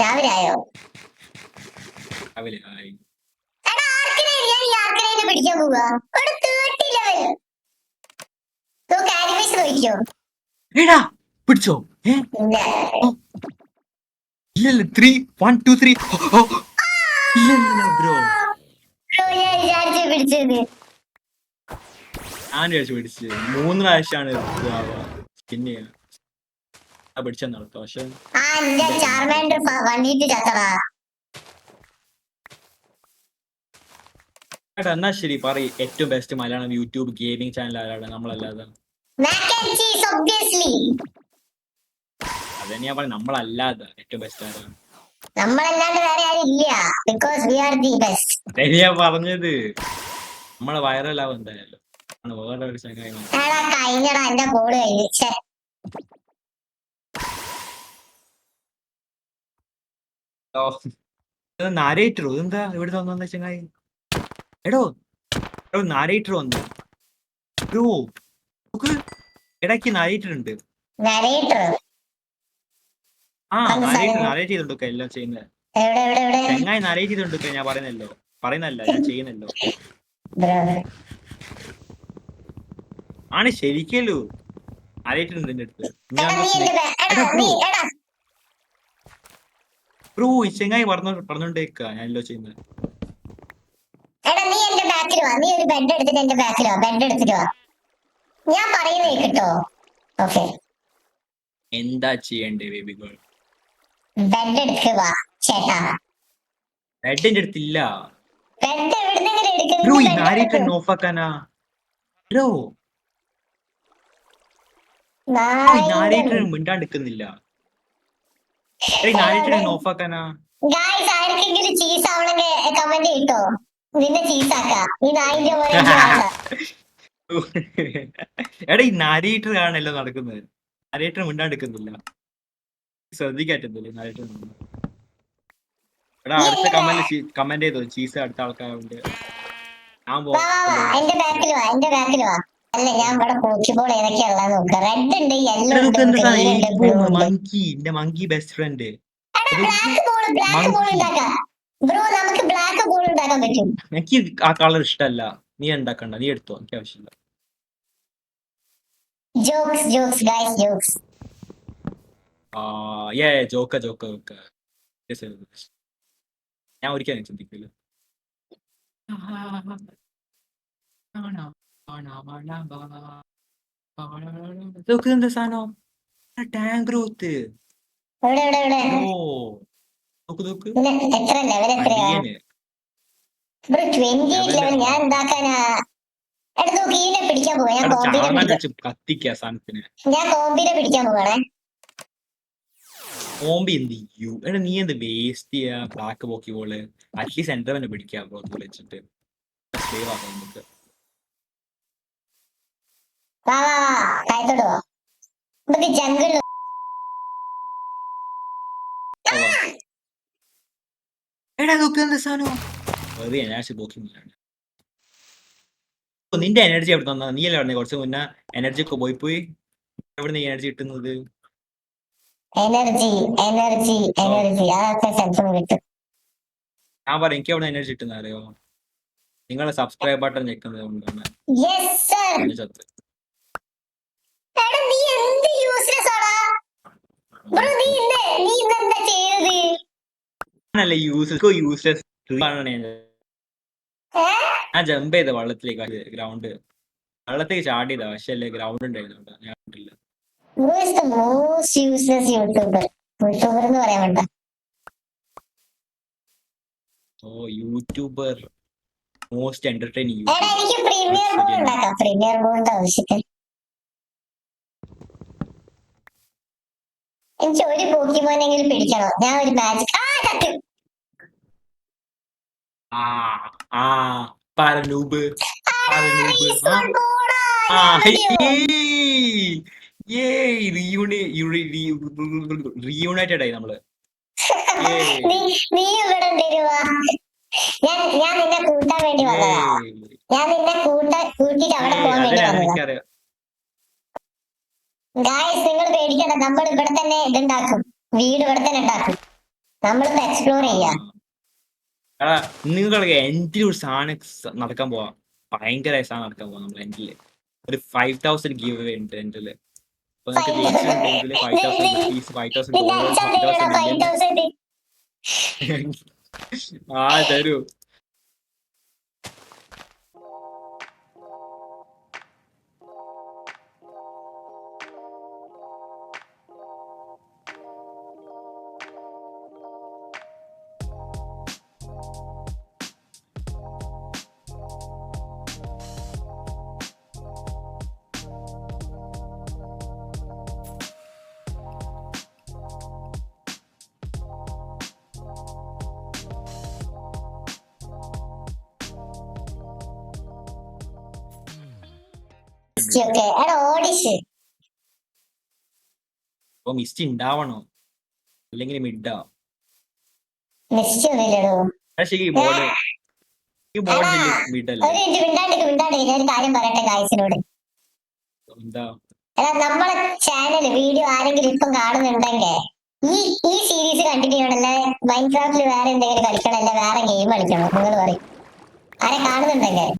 രാവിലെ ആയോ? രാവിലെ ആയി. എടാ ആർക്കിനെ ഞാൻ ഈ ആർക്കിനെ പിടിക്കാൻ പോവാ. ഇവിടെ 30 ലെവൽ. കാരിഫിഷ് നോക്കിയോ? എടാ പിടിച്ചോ ഇല്ല. ഇല്ലല്ല 3 1 2 3 ഇല്ല ബ്രോ ബ്രോ ഞാൻ വിചാരിച്ചു പിടിച്ചത്. ഞാൻ വിചാരിച്ചു പിടിച്ച് 3 പ്രാവശ്യമാണ് പിന്നെ പിടിച്ചെന്നർത്ഥം. പക്ഷെ ആ എന്റെ ചാർമാൻഡർ വണ്ടിട്ട് ചത്തടാ. എടാ എന്നാ ശരി പറയ് ഏറ്റവും best Malayalam YouTube gaming channel ആരാണ് നമ്മളല്ലാതെ? Mac and cheese obviously. അതന്നെ ഞാൻ പറഞ്ഞു നമ്മളല്ലാതെ ഏറ്റവും ബെസ്റ്റ് ആരാണ്? നമ്മളല്ലാണ്ട് വേറെ ആരും ഇല്ല. Because we are the best. അതന്നെ ഞാൻ പറഞ്ഞത്. നമ്മളെ വൈറലാവും എന്തായാലും. വേറെ ഒരു ചങ്ങായി എടാ കഴിഞ്ഞടാ എന്റെ കോള് കഴിഞ്ഞു. നാരേറ്ററോ ഇതെന്താ ഇവിടെ വന്ന ചങ്ങായി? എടോ നാരേറ്റർ വന്നു ബ്രോ നോക്ക് ഇടയ്ക്ക് നാരേറ്റർ ഉണ്ട്. നരേറ്റർ ആ നാരേറ്റ് ചെയ്തോണ്ടൊക്കെ എല്ലാം ചെയ്യുന്നത്. ചങ്ങായി നാരേറ്റ് ചെയ്തോണ്ടൊക്കെ ഞാൻ പറയുന്നല്ല ഞാൻ ചെയ്യുന്നല്ലോ. ആണ് ശരിക്കല്ലോ നാരേറ്റർ ഉണ്ട് എന്റെ അടുത്ത്. ബ്രോ ഈ ചങ്ങായി പറഞ്ഞോണ്ടേക്കാ ഞാനല്ലോ ചെയ്യുന്നത്. എടാ നീ എന്റെ ബാക്കിൽ വാ. നീ ഒരു ബെഡ് എടുത്തിട്ട് എന്റെ ബാക്കിൽ വാ. ബെഡ് എടുത്തിട്ട് വാ. ഞാൻ പറയുന്നേ കേട്ടോ. ഓക്കെ എന്താ ചെയ്യണ്ടേ ബേബി ഗേൾ? ബെഡ് എടുക്കുക വാ ചേട്ടാ. ബെഡ് എന്റെ അടുത്തില്ല ബെഡ് എവിടുന്നെങ്കിലും ബ്രോ. ഈ എടുക്കുന്നു. നാരേറ്റർ ഓഫാക്കാനാ ബ്രോ? നാരേറ്റർ മിണ്ടാണ്ടിരിക്കുന്നില്ല. നാരേറ്റർ ഓഫാക്കാനാ? ഗായ്സ് ആർക്കെങ്കിലും ചീസ് ആവണമെങ്കിൽ കമന്റ് ചെയ്തോ. നിന്നെ ചീസാക്ക. ഈ നായിന്റെ പോലെ എടാ ഈ നാരേറ്റർ ആണല്ലോ നടക്കുന്നത്. നാരേറ്റർ മിണ്ടാണ്ടിരിക്കുന്നില്ല. ശ്രദ്ധിക്കാറ്റല്ലേ നാരേറ്റർ? എടാ അടുത്ത കമന്റ് ചെയ്തോ ചീസ് അടുത്ത ആൾക്കാരുണ്ട്. എന്റെ ബാക്കിൽ വാ. എന്റെ ബാക്കിൽ വാ. അല്ല ഞാൻ ഇവിടെ പോക്കിബോൾ ഏതൊക്കെയാ ഉള്ളത് നോക്കാം. റെഡ് ഉണ്ട്, യെല്ലോ ഉണ്ട്, ഗ്രീൻ ഉണ്ട്, ബ്ലൂ ഉണ്ട്. Monkey best friend. Black ball ഉണ്ടാക്കാം ബ്രോ. നമുക്ക് ബ്ലാക്ക് ബോൾ ഉണ്ടാക്കാൻ പറ്റും. എനിക്ക് ആ കളർ ഇഷ്ടല്ല. നീ ഉണ്ടാക്കണ്ട, നീ എടുത്തോ, എനിക്ക് ആവശ്യമില്ല. Jokes jokes guys jokes. ജോക്ക ഞാൻ ഒരിക്കലും ചിന്തിക്കില്ല. എന്താ സാധനം? Tank growth. എത്ര ലെവൽ എത്രയാ ബ്രോ? 28 ലെവൽ. ഞാൻ എന്താക്കാനാ? എടുത്ത് നോക്കി ഇതിനെ പിടിക്കാൻ പോവാ. ഞാൻ കത്തിക്കാ സാധനത്തിന്. ഞാൻ കോമ്പിനെ പിടിക്കാൻ പോവാണേ. കോമ്പി എന്ത് ചെയ്യൂ? എടാ നീ എന്ത് വേസ്റ്റ് ചെയ്യാ ബ്ലാക്ക് പോക്കിബോള്? അറ്റ്ലീസ്റ്റ് സെന്റർ തന്നെ പിടിക്കാം ബ്രോ. അത് വെച്ചിട്ട് സേവ് ആക്കാം നമുക്ക്. വാ വാ വാ താഴത്തോട്ട് വാ. നമുക്ക് ജംഗിൾ എടാ നോക്ക് എന്താ സാധനം? വെറുതെ എനർജി പോക്കിങ്ങാണ്. നിന്റെ എനർജി എവിടെ തന്നാ? നീ അല്ലേ പറഞ്ഞേ കുറച്ച് മുന്നേ എനർജി ഒക്കെ പോയി എവിടെ നീ എനർജി കിട്ടുന്നത്? എനർജി എനർജി എനർജി അതൊക്കെ സ്ഥലത്ത് കിട്ടും. ഞാൻ പറയാം എനിക്ക് എവിടെ എനർജി കിട്ടുന്ന അറിയോ? നിങ്ങളെ സബ്സ്ക്രൈബ് ബട്ടൺ ഞെക്കുന്നത് കൊണ്ടാണ്. ഞാൻ ജമ്പ് ചെയ്ത വെള്ളത്തിലേക്ക് വെള്ളത്തേക്ക് ചാടിയതാ. പക്ഷെ അല്ലേ ഗ്രൗണ്ട് ഉണ്ടായിരുന്നു ഞാൻ കണ്ടില്ല. ഓ യൂട്യൂബർ മോസ്റ്റ് എന്റർടൈനിങ്. എനിക്ക് ഒരു പോക്കിമോനെങ്കിലും പിടിക്കണോ? ഞാൻ ഒരു മാജിക് റീയൂണൈറ്റഡ് ആയി നമ്മള്. നീ ഇവിടെ ഞാൻ നിന്നെ കൂട്ടാൻ വേണ്ടി വന്നതാ. ഞാൻ നിന്നെ കൂട്ടിട്ട് അവിടെ പോകാൻ വേണ്ടി അതിനാണ് വന്നതാ. എനിക്കറിയാം. ഗായ്സ് നിങ്ങൾ പേടിക്കണ്ട, നമ്മൾ ഇവിടെ തന്നെ ഇതുണ്ടാക്കും, വീട് ഇവിടെ തന്നെ ഉണ്ടാക്കും. നമ്മളിപ്പോ എക്സ്പ്ലോർ ചെയ്യാം. എടാ നിങ്ങൾക്ക് എൻഡിൽ ഒരു സാധനം നടക്കാൻ പോവാ, ഭയങ്കര സാധനം നടക്കാൻ പോവാ നമ്മൾ എൻഡില്. ഒരു 5000 ഗീവ് അവേ ഉണ്ട് എൻഡില്. അപ്പൊ നിങ്ങൾക്ക് ജയിച്ചിട്ടുണ്ടെങ്കിൽ 5000 rupees, 5000 നിന്റെ dollars, അച്ഛൻ 5000 തരുവാടാ million 5000. ആ തരൂ. ഓക്കെ എടാ ഓഡിഷ് അപ്പൊ മിസ്റ്റ് ഉണ്ടാവണോ അല്ലെങ്കിൽ മിഡാ? നിശ്ചയൊന്നുമില്ലടോ. പക്ഷേ ഈ ബോർഡ് മിഡ് ഒരു അല്ലേ? മിനിറ്റ് മിണ്ടാണ്ടിരിക്കും, ഞാൻ ഒരു കാര്യം പറയട്ടെ ഗായ്സിനോട്. എന്താ? എടാ നമ്മളെ ചാനൽ വീഡിയോ ആരെങ്കിലും ഇപ്പം കാണുന്നുണ്ടെങ്കിൽ ഈ സീരീസ് കണ്ടിന്യൂ ചെയ്യണല്ലേ, മൈൻക്രാഫ്റ്റിൽ വേറെ എന്തെങ്കിലും കളിക്കണം, അല്ല വേറെ ഗെയിം കളിക്കണം, നിങ്ങൾ പറയും ആരെ കാണുന്നുണ്ടെങ്കിൽ.